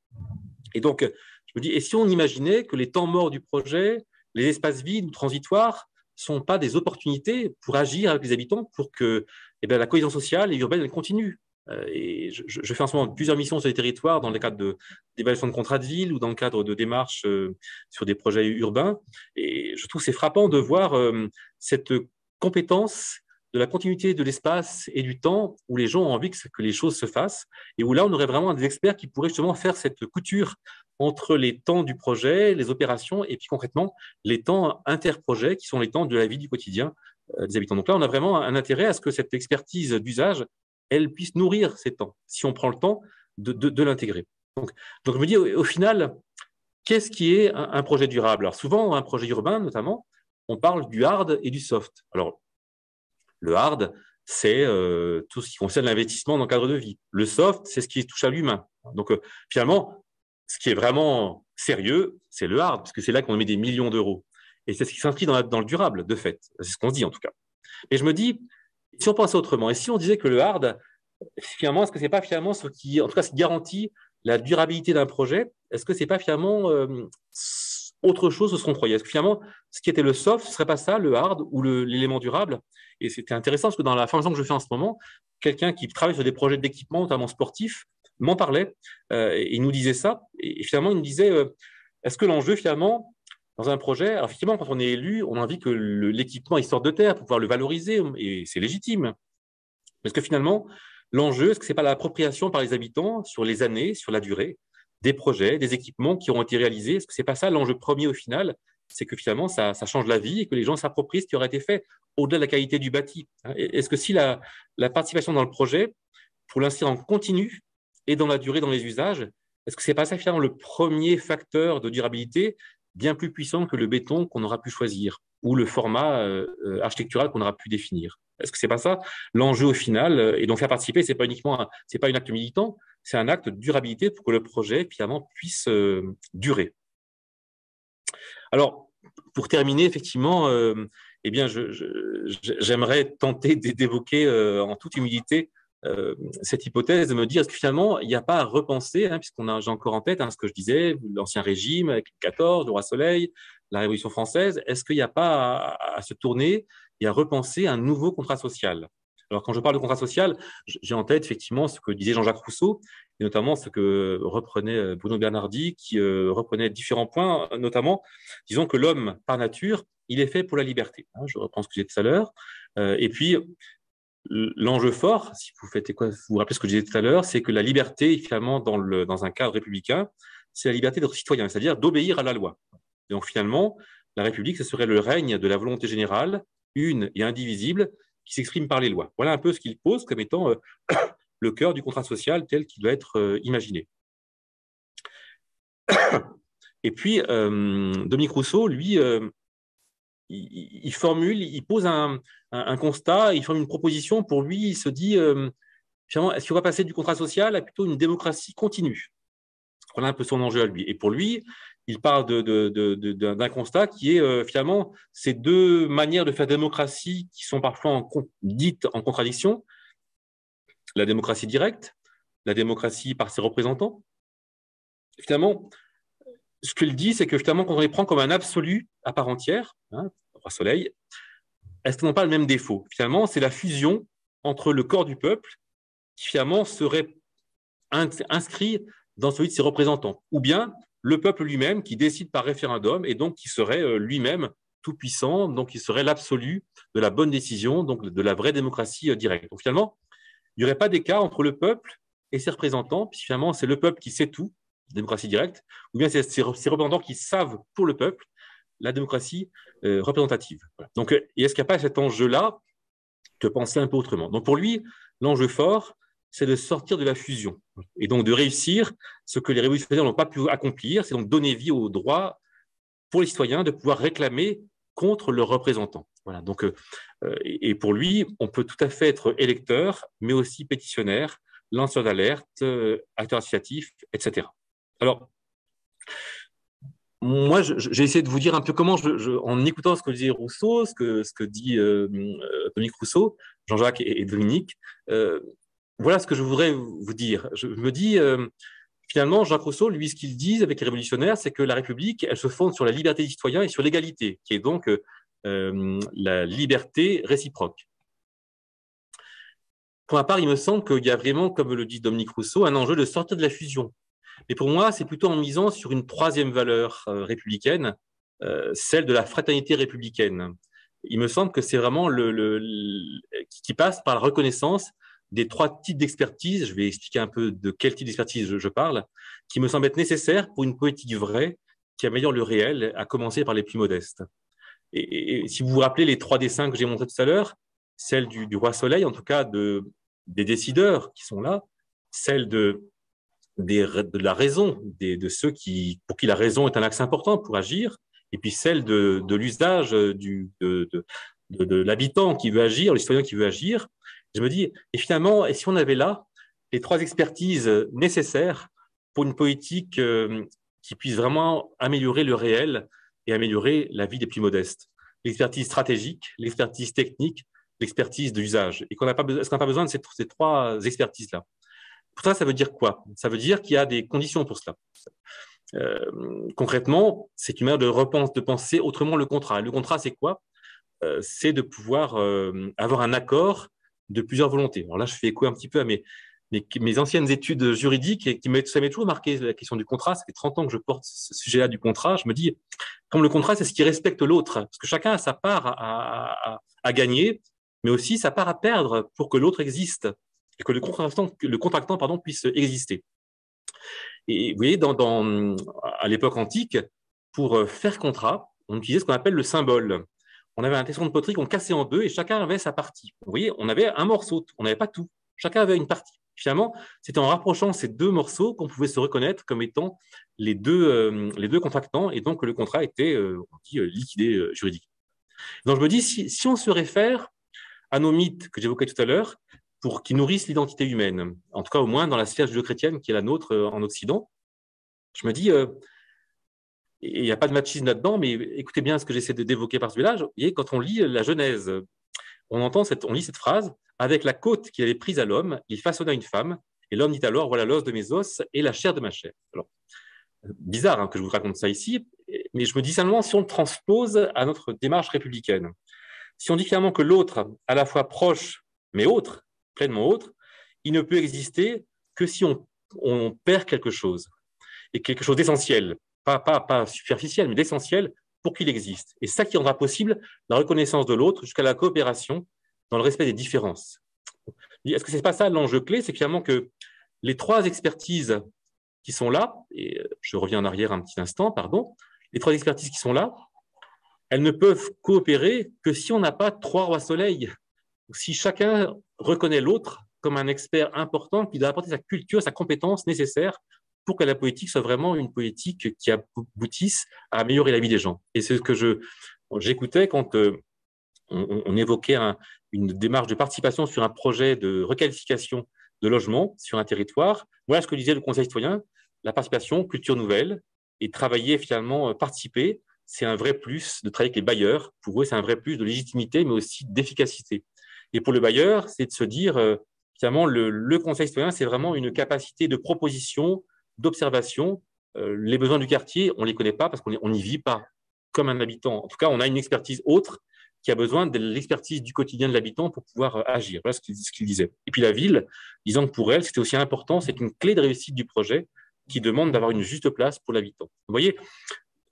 Et donc, je me dis, et si on imaginait que les temps morts du projet, les espaces vides ou transitoires ne sont pas des opportunités pour agir avec les habitants pour que la cohésion sociale et urbaine elle continue. Et je fais en ce moment plusieurs missions sur les territoires dans le cadre d'évaluation de contrats de ville ou dans le cadre de démarches sur des projets urbains. Et je trouve que c'est frappant de voir cette compétence de la continuité de l'espace et du temps où les gens ont envie que les choses se fassent et où là, on aurait vraiment des experts qui pourraient justement faire cette couture entre les temps du projet, les opérations et puis concrètement les temps interprojets qui sont les temps de la vie du quotidien des habitants. Donc là, on a vraiment un intérêt à ce que cette expertise d'usage, elle puisse nourrir ces temps, si on prend le temps de l'intégrer. Donc, je me dis au final, qu'est-ce qui est un projet durable? Alors souvent, un projet urbain notamment, on parle du hard et du soft. Alors, le hard, c'est tout ce qui concerne l'investissement dans le cadre de vie. Le soft, c'est ce qui touche à l'humain. Donc, finalement, ce qui est vraiment sérieux, c'est le hard, parce que c'est là qu'on met des millions d'euros. Et c'est ce qui s'inscrit dans le durable, de fait. C'est ce qu'on se dit, en tout cas. Et je me dis, si on pensait autrement, et si on disait que le hard, finalement, est-ce que c'est pas finalement ce qui, en tout cas, ce qui garantit la durabilité d'un projet? Est-ce que c'est pas finalement autre chose que ce qu'on croyait? Est-ce que finalement, ce qui était le soft, ce serait pas ça, le hard ou l'élément durable? Et c'était intéressant parce que dans la formation que je fais en ce moment, quelqu'un qui travaille sur des projets d'équipement, notamment sportifs, m'en parlait et il nous disait ça. Et finalement, il nous disait est-ce que l'enjeu, finalement, dans un projet, alors effectivement, quand on est élu, on a envie que l'équipement il sorte de terre pour pouvoir le valoriser et c'est légitime. Parce que finalement, l'enjeu, est-ce que ce n'est pas l'appropriation par les habitants sur les années, sur la durée, des projets, des équipements qui ont été réalisés? Est-ce que ce n'est pas ça l'enjeu premier au final? C'est que finalement, ça change la vie et que les gens s'approprient ce qui aurait été fait au-delà de la qualité du bâti. Est-ce que si la participation dans le projet, pour l'inscrire en continu et dans la durée, dans les usages, est-ce que ce n'est pas ça finalement le premier facteur de durabilité bien plus puissant que le béton qu'on aura pu choisir ou le format architectural qu'on aura pu définir? Est-ce que c'est pas ça l'enjeu au final? Et donc faire participer, c'est pas uniquement c'est pas un acte militant, c'est un acte de durabilité pour que le projet finalement puisse durer. Alors, pour terminer, effectivement, eh bien, j'aimerais tenter d'évoquer en toute humilité cette hypothèse de me dire, est-ce que finalement, il n'y a pas à repenser, hein, j'ai encore en tête ce que je disais, l'ancien régime avec Louis XIV, le roi Soleil, la Révolution française, est-ce qu'il n'y a pas à se tourner et à repenser un nouveau contrat social? Alors, quand je parle de contrat social, j'ai en tête effectivement ce que disait Jean-Jacques Rousseau, et notamment ce que reprenait Bruno Bernardi, qui reprenait différents points, notamment, disons que l'homme, par nature, il est fait pour la liberté. Hein, je reprends ce que j'ai dit tout à l'heure. Et puis, l'enjeu fort, si vous vous rappelez ce que je disais tout à l'heure, c'est que la liberté, finalement, dans un cadre républicain, c'est la liberté d'être citoyen, c'est-à-dire d'obéir à la loi. Et donc, finalement, la République, ce serait le règne de la volonté générale, une et indivisible, qui s'exprime par les lois. Voilà un peu ce qu'il pose comme étant le cœur du contrat social tel qu'il doit être imaginé. Et puis, Dominique Rousseau, lui, il formule, il pose un constat, il formule une proposition. Pour lui, il se dit, finalement, est-ce qu'on va passer du contrat social à plutôt une démocratie continue? Voilà un peu son enjeu à lui. Et pour lui, il parle d'un constat qui est finalement ces deux manières de faire démocratie qui sont parfois dites en contradiction. La démocratie directe, la démocratie par ses représentants. Finalement, ce qu'il dit, c'est que finalement, quand on les prend comme un absolu à part entière, hein, roi Soleil, est-ce qu'ils n'ont pas le même défaut? Finalement, c'est la fusion entre le corps du peuple qui finalement serait inscrit dans celui de ses représentants, ou bien le peuple lui-même qui décide par référendum et donc qui serait lui-même tout puissant, donc qui serait l'absolu de la bonne décision, donc de la vraie démocratie directe. Donc finalement, il n'y aurait pas d'écart entre le peuple et ses représentants, puisque finalement, c'est le peuple qui sait tout, démocratie directe, ou bien c'est ses représentants qui savent pour le peuple la démocratie représentative. Voilà. Donc, est-ce qu'il n'y a pas cet enjeu-là de penser un peu autrement? Donc, pour lui, l'enjeu fort, c'est de sortir de la fusion et donc de réussir ce que les révolutionnaires n'ont pas pu accomplir, c'est donc donner vie au droit pour les citoyens de pouvoir réclamer contre leurs représentants. Voilà. Donc, et pour lui, on peut tout à fait être électeur, mais aussi pétitionnaire, lanceur d'alerte, acteur associatif, etc. Alors, moi, j'ai essayé de vous dire un peu comment, en écoutant ce que disait Rousseau, ce que dit Dominique Rousseau, Jean-Jacques et Dominique, voilà ce que je voudrais vous dire. Je me dis, finalement, Jacques Rousseau, lui, ce qu'il dit avec les révolutionnaires, c'est que la République, elle se fonde sur la liberté des citoyens et sur l'égalité, qui est donc la liberté réciproque. Pour ma part, il me semble qu'il y a vraiment, comme le dit Dominique Rousseau, un enjeu de sortir de la fusion. Mais pour moi, c'est plutôt en misant sur une troisième valeur républicaine, celle de la fraternité républicaine. Il me semble que c'est vraiment qui passe par la reconnaissance des trois types d'expertise, je vais expliquer un peu de quel type d'expertise je parle, qui me semble être nécessaire pour une politique vraie qui améliore le réel, à commencer par les plus modestes. Et si vous vous rappelez les trois dessins que j'ai montrés tout à l'heure, celle du roi Soleil, en tout cas des décideurs qui sont là, celle de la raison, de ceux pour qui la raison est un axe important pour agir, et puis celle de l'usage de l'habitant qui veut agir, le citoyen qui veut agir. Je me dis, et finalement, et si on avait là les trois expertises nécessaires pour une politique qui puisse vraiment améliorer le réel et améliorer la vie des plus modestes? L'expertise stratégique, l'expertise technique, l'expertise d'usage. Et est-ce qu'on n'a pas besoin de ces trois expertises-là? Pour ça, ça veut dire quoi? Ça veut dire qu'il y a des conditions pour cela. Concrètement, c'est une manière de penser autrement le contrat. Le contrat, c'est quoi? C'est de pouvoir avoir un accord de plusieurs volontés. Alors là, je fais écho un petit peu à mes anciennes études juridiques et ça m'est toujours marqué la question du contrat. Ça fait 30 ans que je porte ce sujet-là du contrat. Je me dis, comme le contrat, c'est ce qui respecte l'autre, parce que chacun a sa part à gagner, mais aussi sa part à perdre pour que l'autre existe et que le contractant puisse exister. Et vous voyez, à l'époque antique, pour faire contrat, on utilisait ce qu'on appelle le symbole. On avait un tesson de poterie qu'on cassait en deux et chacun avait sa partie. Vous voyez, on avait un morceau, on n'avait pas tout. Chacun avait une partie. Finalement, c'était en rapprochant ces deux morceaux qu'on pouvait se reconnaître comme étant les deux contractants, et donc le contrat était on dit, liquidé juridiquement. Donc je me dis, si on se réfère à nos mythes que j'évoquais tout à l'heure, pour qui nourrissent l'identité humaine, en tout cas au moins dans la sphère judéo-chrétienne qui est la nôtre en Occident, je me dis, il n'y a pas de machisme là-dedans, mais écoutez bien ce que j'essaie d'évoquer par celui-là. Vous voyez, quand on lit la Genèse, on lit cette phrase: avec la côte qu'il avait prise à l'homme, il façonna une femme, et l'homme dit alors: voilà l'os de mes os et la chair de ma chair. Alors, bizarre que je vous raconte ça ici, mais je me dis simplement, si on le transpose à notre démarche républicaine, si on dit clairement que l'autre, à la fois proche mais autre, pleinement autre, il ne peut exister que si on perd quelque chose, et quelque chose d'essentiel, pas superficiel, mais d'essentiel pour qu'il existe. Et ça qui rendra possible la reconnaissance de l'autre jusqu'à la coopération dans le respect des différences. Est-ce que ce n'est pas ça l'enjeu clé? C'est clairement que les trois expertises qui sont là, et je reviens en arrière un petit instant, pardon, les trois expertises qui sont là, elles ne peuvent coopérer que si on n'a pas trois rois soleils, si chacun reconnaît l'autre comme un expert important qui doit apporter sa culture, sa compétence nécessaire pour que la politique soit vraiment une politique qui aboutisse à améliorer la vie des gens. Et c'est ce que j'écoutais quand on évoquait une démarche de participation sur un projet de requalification de logement sur un territoire. Voilà ce que disait le Conseil citoyen: la participation, culture nouvelle, et travailler finalement, participer, c'est un vrai plus de travailler avec les bailleurs. Pour eux, c'est un vrai plus de légitimité, mais aussi d'efficacité. Et pour le bailleur, c'est de se dire, finalement, le Conseil citoyen, c'est vraiment une capacité de proposition, d'observation. Les besoins du quartier, on ne les connaît pas parce qu'on n'y vit pas comme un habitant. En tout cas, on a une expertise autre qui a besoin de l'expertise du quotidien de l'habitant pour pouvoir agir. Voilà ce qu'il disait. Et puis la ville, disant que pour elle, c'était aussi important, c'est une clé de réussite du projet qui demande d'avoir une juste place pour l'habitant. Vous voyez,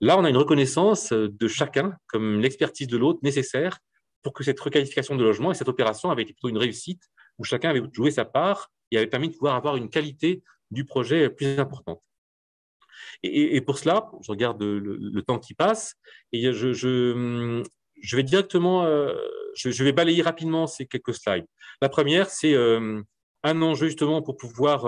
là, on a une reconnaissance de chacun comme l'expertise de l'autre nécessaire pour que cette requalification de logement et cette opération avait été plutôt une réussite, où chacun avait joué sa part et avait permis de pouvoir avoir une qualité du projet plus importante. Et pour cela, je regarde le temps qui passe, et je vais directement, je vais balayer rapidement ces quelques slides. La première, c'est un enjeu justement pour pouvoir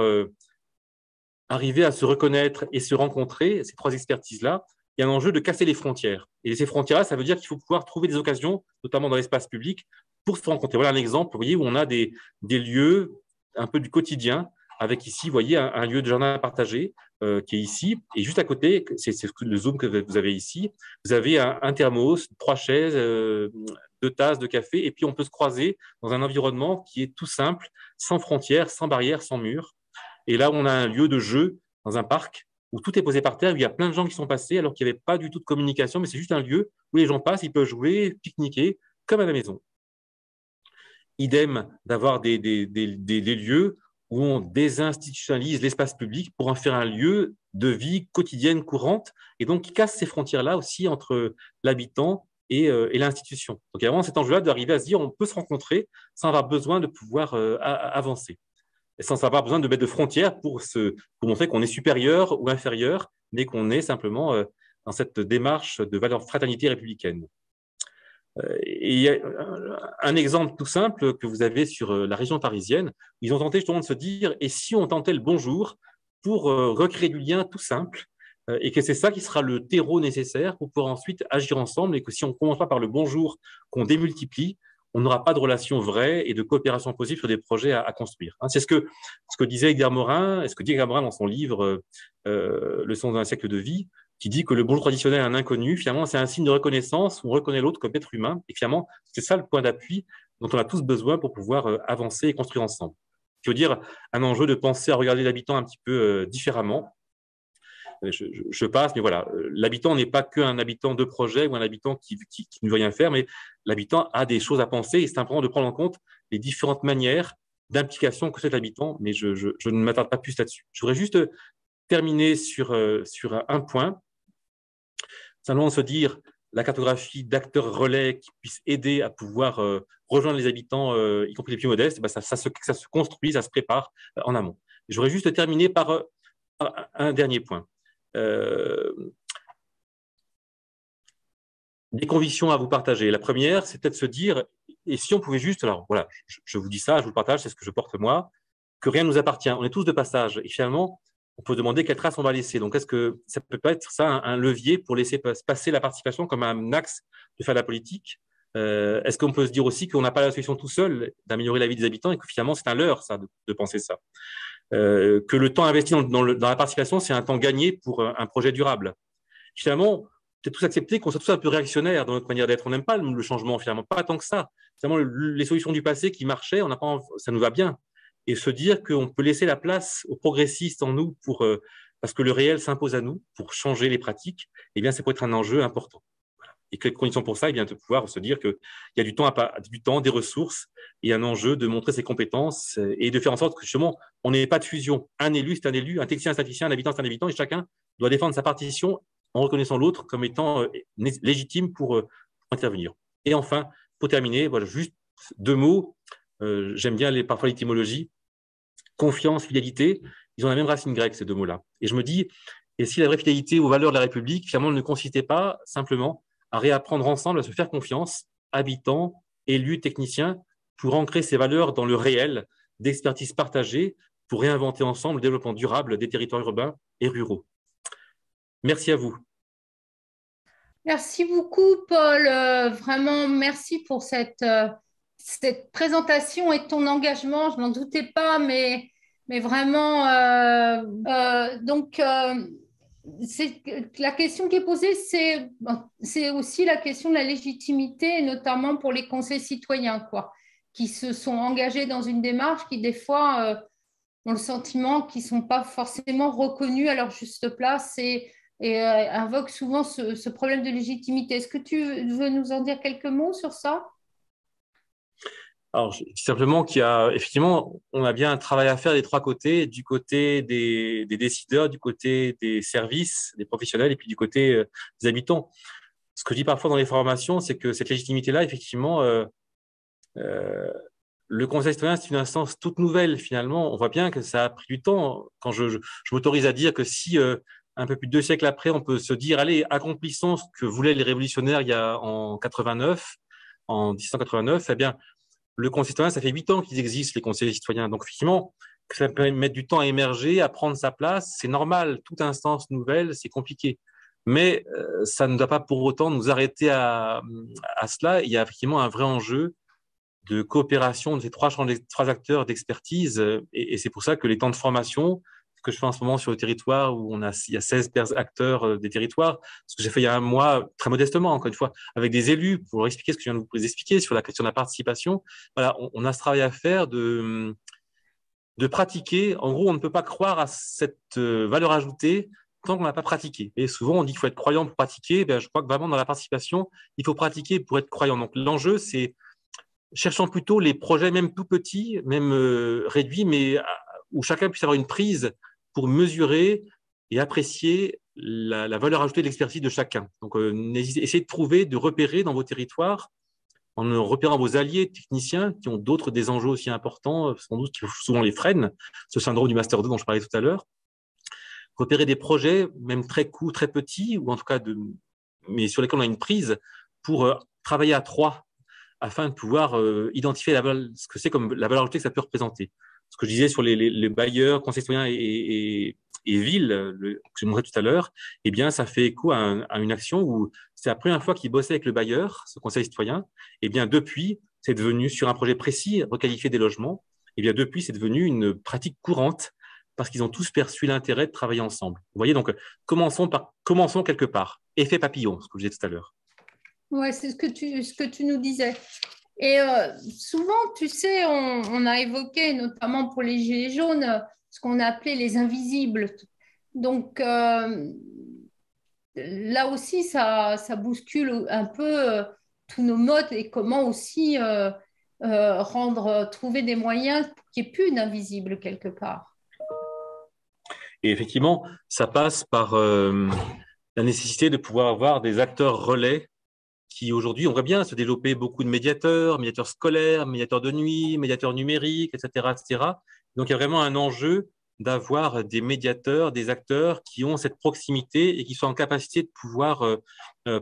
arriver à se reconnaître et se rencontrer, ces trois expertises-là. Il y a un enjeu de casser les frontières. Et ces frontières-là, ça veut dire qu'il faut pouvoir trouver des occasions, notamment dans l'espace public, pour se rencontrer. Voilà un exemple, vous voyez, où on a des lieux un peu du quotidien, avec ici, vous voyez, un lieu de jardin partagé qui est ici. Et juste à côté, c'est le zoom que vous avez ici, vous avez un thermos, 3 chaises, 2 tasses de café, et puis on peut se croiser dans un environnement qui est tout simple, sans frontières, sans barrières, sans murs. Et là, on a un lieu de jeu dans un parc où tout est posé par terre, où il y a plein de gens qui sont passés alors qu'il n'y avait pas du tout de communication, mais c'est juste un lieu où les gens passent, ils peuvent jouer, pique-niquer, comme à la maison. Idem d'avoir des lieux où on désinstitutionnalise l'espace public pour en faire un lieu de vie quotidienne courante, et donc qui casse ces frontières-là aussi entre l'habitant et l'institution. Donc il y a vraiment cet enjeu-là d'arriver à se dire on peut se rencontrer sans avoir besoin de pouvoir avancer, et sans avoir besoin de mettre de frontières pour montrer qu'on est supérieur ou inférieur, mais qu'on est simplement dans cette démarche de valeur fraternité républicaine. Et il y a un exemple tout simple que vous avez sur la région parisienne. Ils ont tenté justement de se dire, et si on tentait le bonjour pour recréer du lien tout simple, et que c'est ça qui sera le terreau nécessaire pour pouvoir ensuite agir ensemble, et que si on ne commence pas par le bonjour qu'on démultiplie, on n'aura pas de relation vraie et de coopération possible sur des projets à construire. C'est ce que disait Edgar Morin, et ce que dit Edgar Morin dans son livre Le sens d'un siècle de vie, qui dit que le bonjour traditionnel à un inconnu, finalement, c'est un signe de reconnaissance, où on reconnaît l'autre comme être humain, et finalement, c'est ça le point d'appui dont on a tous besoin pour pouvoir avancer et construire ensemble. Ce qui veut dire un enjeu de penser à regarder l'habitant un petit peu différemment. Je passe, mais voilà, l'habitant n'est pas qu'un habitant de projet ou un habitant qui ne veut rien faire, mais l'habitant a des choses à penser, et c'est important de prendre en compte les différentes manières d'implication que cet habitant, mais je ne m'attarde pas plus là-dessus. Je voudrais juste terminer sur un point, simplement se dire la cartographie d'acteurs relais qui puissent aider à pouvoir rejoindre les habitants, y compris les plus modestes, ça se construit, ça se prépare en amont. Je voudrais juste terminer par un dernier point. Des convictions à vous partager. La première, c'est peut-être se dire, et si on pouvait juste, alors voilà, je vous dis ça, je vous le partage, c'est ce que je porte moi, que rien ne nous appartient. On est tous de passage. Et finalement, on peut demander quelle trace on va laisser. Donc, est-ce que ça peut pas être ça un levier pour laisser passer la participation comme un axe de faire de la politique? Est-ce qu'on peut se dire aussi qu'on n'a pas la solution tout seul d'améliorer la vie des habitants et que finalement, c'est un leurre, ça, de penser ça? Que le temps investi dans la participation, c'est un temps gagné pour un projet durable. Finalement, peut-être tous accepter qu'on soit tous un peu réactionnaires dans notre manière d'être. On n'aime pas le changement, finalement, pas tant que ça. Finalement, les solutions du passé qui marchaient, on n'a pas, ça nous va bien. Et se dire qu'on peut laisser la place aux progressistes en nous parce que le réel s'impose à nous pour changer les pratiques, eh bien, ça peut être un enjeu important. Voilà. Et quelles conditions pour ça? Eh bien, de pouvoir se dire qu'il y a du temps, des ressources et un enjeu de montrer ses compétences et de faire en sorte que justement, on n'ait pas de fusion. Un élu, c'est un élu, un technicien, c'est un technicien, un habitant, c'est un habitant, et chacun doit défendre sa partition en reconnaissant l'autre comme étant légitime pour intervenir. Et enfin, pour terminer, voilà, juste 2 mots. J'aime bien parfois l'étymologie. Confiance, fidélité, ils ont la même racine grecque, ces 2 mots-là. Et je me dis, et si la vraie fidélité aux valeurs de la République, finalement, ne consistait pas simplement à réapprendre ensemble à se faire confiance, habitants, élus, techniciens, pour ancrer ces valeurs dans le réel, d'expertise partagée, pour réinventer ensemble le développement durable des territoires urbains et ruraux. Merci à vous. Merci beaucoup, Paul. Vraiment, merci pour cette présentation et ton engagement. Je n'en doutais pas, mais vraiment, la question qui est posée, c'est aussi la question de la légitimité, notamment pour les conseils citoyens, quoi, qui se sont engagés dans une démarche qui, des fois, ont le sentiment qu'ils ne sont pas forcément reconnus à leur juste place et invoquent souvent ce problème de légitimité. Est-ce que tu veux nous en dire quelques mots sur ça? Alors, simplement qu'il y a, effectivement, on a bien un travail à faire des 3 côtés, du côté des décideurs, du côté des services, des professionnels, et puis du côté des habitants. Ce que je dis parfois dans les formations, c'est que cette légitimité-là, effectivement, le Conseil citoyen, c'est une instance toute nouvelle, finalement. On voit bien que ça a pris du temps. Quand je m'autorise à dire que si, un peu plus de 2 siècles après, on peut se dire, allez, accomplissons ce que voulaient les révolutionnaires en 89, en 1789, eh bien, le Conseil citoyen, ça fait 8 ans qu'ils existent, les conseils citoyens. Donc, effectivement, que ça peut mettre du temps à émerger, à prendre sa place, c'est normal. Toute instance nouvelle, c'est compliqué. Mais ça ne doit pas pour autant nous arrêter à cela. Il y a effectivement un vrai enjeu de coopération de ces 3 acteurs d'expertise. Et c'est pour ça que les temps de formation, ce que je fais en ce moment sur le territoire où il y a 16 acteurs des territoires, ce que j'ai fait il y a un mois, très modestement, encore une fois, avec des élus pour leur expliquer ce que je viens de vous expliquer sur la question de la participation. Voilà, on a ce travail à faire de pratiquer. En gros, on ne peut pas croire à cette valeur ajoutée tant qu'on n'a pas pratiqué. Et souvent, on dit qu'il faut être croyant pour pratiquer. Ben, je crois que vraiment, dans la participation, il faut pratiquer pour être croyant. Donc, l'enjeu, c'est cherchons plutôt les projets, même tout petits, même réduits, mais où chacun puisse avoir une prise pour mesurer et apprécier la valeur ajoutée de l'expertise de chacun. Donc, essayez de trouver, de repérer dans vos territoires, en repérant vos alliés techniciens qui ont d'autres des enjeux aussi importants, sans doute qui souvent les freinent, ce syndrome du Master 2 dont je parlais tout à l'heure. Repérer des projets, même très courts, très petits, ou en tout cas, mais sur lesquels on a une prise pour travailler à 3 afin de pouvoir identifier ce que c'est comme la valeur ajoutée que ça peut représenter. Ce que je disais sur les bailleurs, conseils citoyens et villes, que je montrais tout à l'heure, eh bien, ça fait écho à une action où c'est la première fois qu'ils bossaient avec le bailleur, ce conseil citoyen. Eh bien, depuis, c'est devenu, sur un projet précis, requalifier des logements. Eh bien, depuis, c'est devenu une pratique courante parce qu'ils ont tous perçu l'intérêt de travailler ensemble. Vous voyez, donc, commençons quelque part. Effet papillon, ce que je disais tout à l'heure. Oui, c'est ce que tu nous disais. Et souvent, tu sais, on a évoqué, notamment pour les Gilets jaunes, ce qu'on a appelé les invisibles. Donc, là aussi, ça bouscule un peu tous nos modes et comment aussi trouver des moyens pour qu'il n'y ait plus d'invisibles quelque part. Et effectivement, ça passe par la nécessité de pouvoir avoir des acteurs relais qui aujourd'hui, on voit bien se développer beaucoup de médiateurs scolaires, médiateurs de nuit, médiateurs numériques, etc., etc. Donc, il y a vraiment un enjeu d'avoir des médiateurs, des acteurs qui ont cette proximité et qui sont en capacité de pouvoir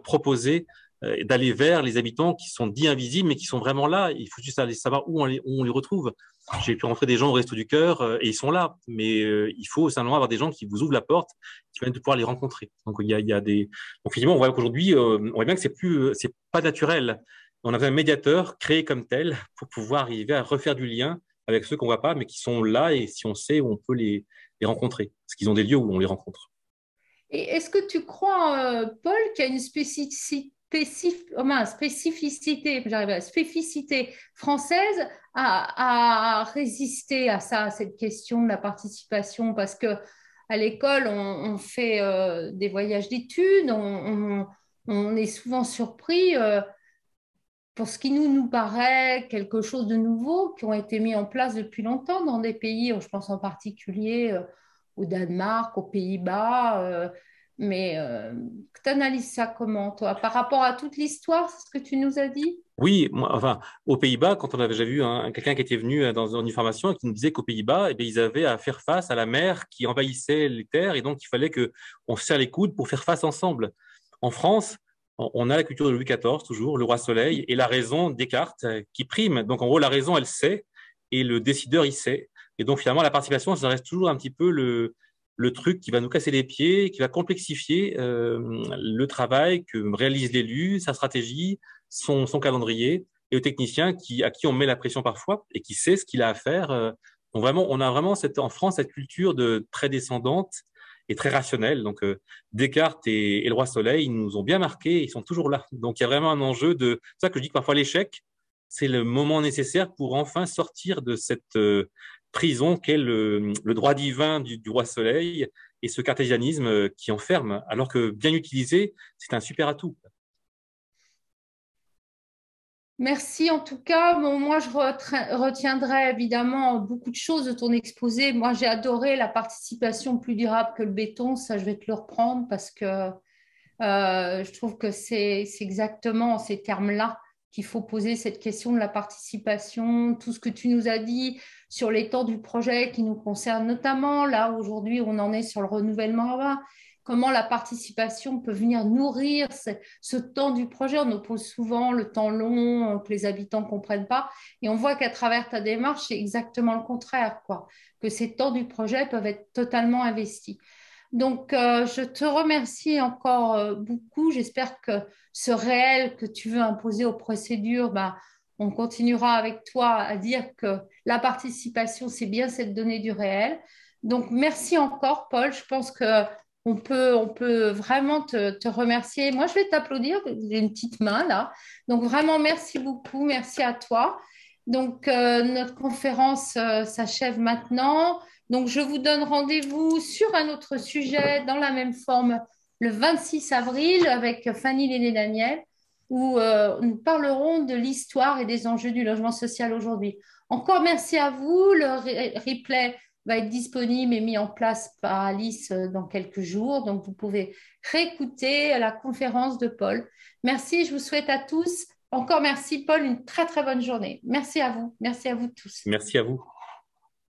proposer, d'aller vers les habitants qui sont dits invisibles, mais qui sont vraiment là. Il faut juste aller savoir où on les retrouve. j'ai pu rencontrer des gens au Resto du Cœur et ils sont là, mais il faut simplement avoir des gens qui vous ouvrent la porte, qui permettent de pouvoir les rencontrer. Donc il y a des. Donc finalement, on voit qu'aujourd'hui, on voit bien que c'est pas naturel. On a un médiateur créé comme tel pour pouvoir arriver à refaire du lien avec ceux qu'on voit pas, mais qui sont là et si on sait où on peut les rencontrer, parce qu'ils ont des lieux où on les rencontre. Et est-ce que tu crois, Paul, qu'il y a une spécificité française à résister à ça, à cette question de la participation? Parce que à l'école, on fait des voyages d'études, on est souvent surpris pour ce qui nous paraît quelque chose de nouveau, qui ont été mis en place depuis longtemps dans des pays, je pense en particulier au Danemark, aux Pays-Bas. Mais tu analyses ça comment, toi, par rapport à toute l'histoire, c'est ce que tu nous as dit? Oui, moi, enfin, aux Pays-Bas, quand on avait déjà vu quelqu'un qui était venu dans une formation et qui nous disait qu'aux Pays-Bas, eh bien, ils avaient à faire face à la mer qui envahissait les terres et donc il fallait que on se serre les coudes pour faire face ensemble. En France, on a la culture de Louis XIV, toujours, le roi Soleil, et la raison Descartes qui prime. Donc en gros, la raison, elle sait et le décideur, il sait. Et donc finalement, la participation, ça reste toujours un petit peu le truc qui va nous casser les pieds, qui va complexifier le travail que réalise l'élu, sa stratégie, son calendrier, et au technicien à qui on met la pression parfois et qui sait ce qu'il a à faire. Donc vraiment, on a vraiment en France cette culture de très descendante et très rationnelle. Donc Descartes et le roi Soleil, ils nous ont bien marqués, ils sont toujours là. Donc il y a vraiment un enjeu de. C'est ça que je dis que parfois l'échec, c'est le moment nécessaire pour enfin sortir de cette prison qu'est le droit divin du roi Soleil et ce cartésianisme qui enferme, alors que bien utilisé, c'est un super atout. Merci en tout cas. Bon, moi, je retiendrai évidemment beaucoup de choses de ton exposé. Moi, j'ai adoré la participation plus durable que le béton. Ça, je vais te le reprendre parce que je trouve que c'est exactement en ces termes-là qu'il faut poser cette question de la participation. Tout ce que tu nous as dit sur les temps du projet qui nous concerne notamment, là, aujourd'hui, on en est sur le renouvellement urbain. Comment la participation peut venir nourrir ce temps du projet. On oppose souvent le temps long que les habitants ne comprennent pas. Et on voit qu'à travers ta démarche, c'est exactement le contraire, quoi. Que ces temps du projet peuvent être totalement investis. Donc, je te remercie encore beaucoup. J'espère que ce réel que tu veux imposer aux procédures, ben, on continuera avec toi à dire que la participation, c'est bien cette donnée du réel. Donc, merci encore, Paul. Je pense que on peut vraiment te remercier. Moi, je vais t'applaudir. J'ai une petite main là. Donc, vraiment, merci beaucoup. Merci à toi. Donc, notre conférence s'achève maintenant. Donc, je vous donne rendez-vous sur un autre sujet dans la même forme le 26 avril avec Fanny Léné-Daniel, où nous parlerons de l'histoire et des enjeux du logement social aujourd'hui. Encore merci à vous. Le replay va être disponible et mis en place par Alice dans quelques jours. Donc, vous pouvez réécouter la conférence de Paul. Merci, je vous souhaite à tous. Encore merci, Paul, une très, très bonne journée. Merci à vous tous. Merci à vous.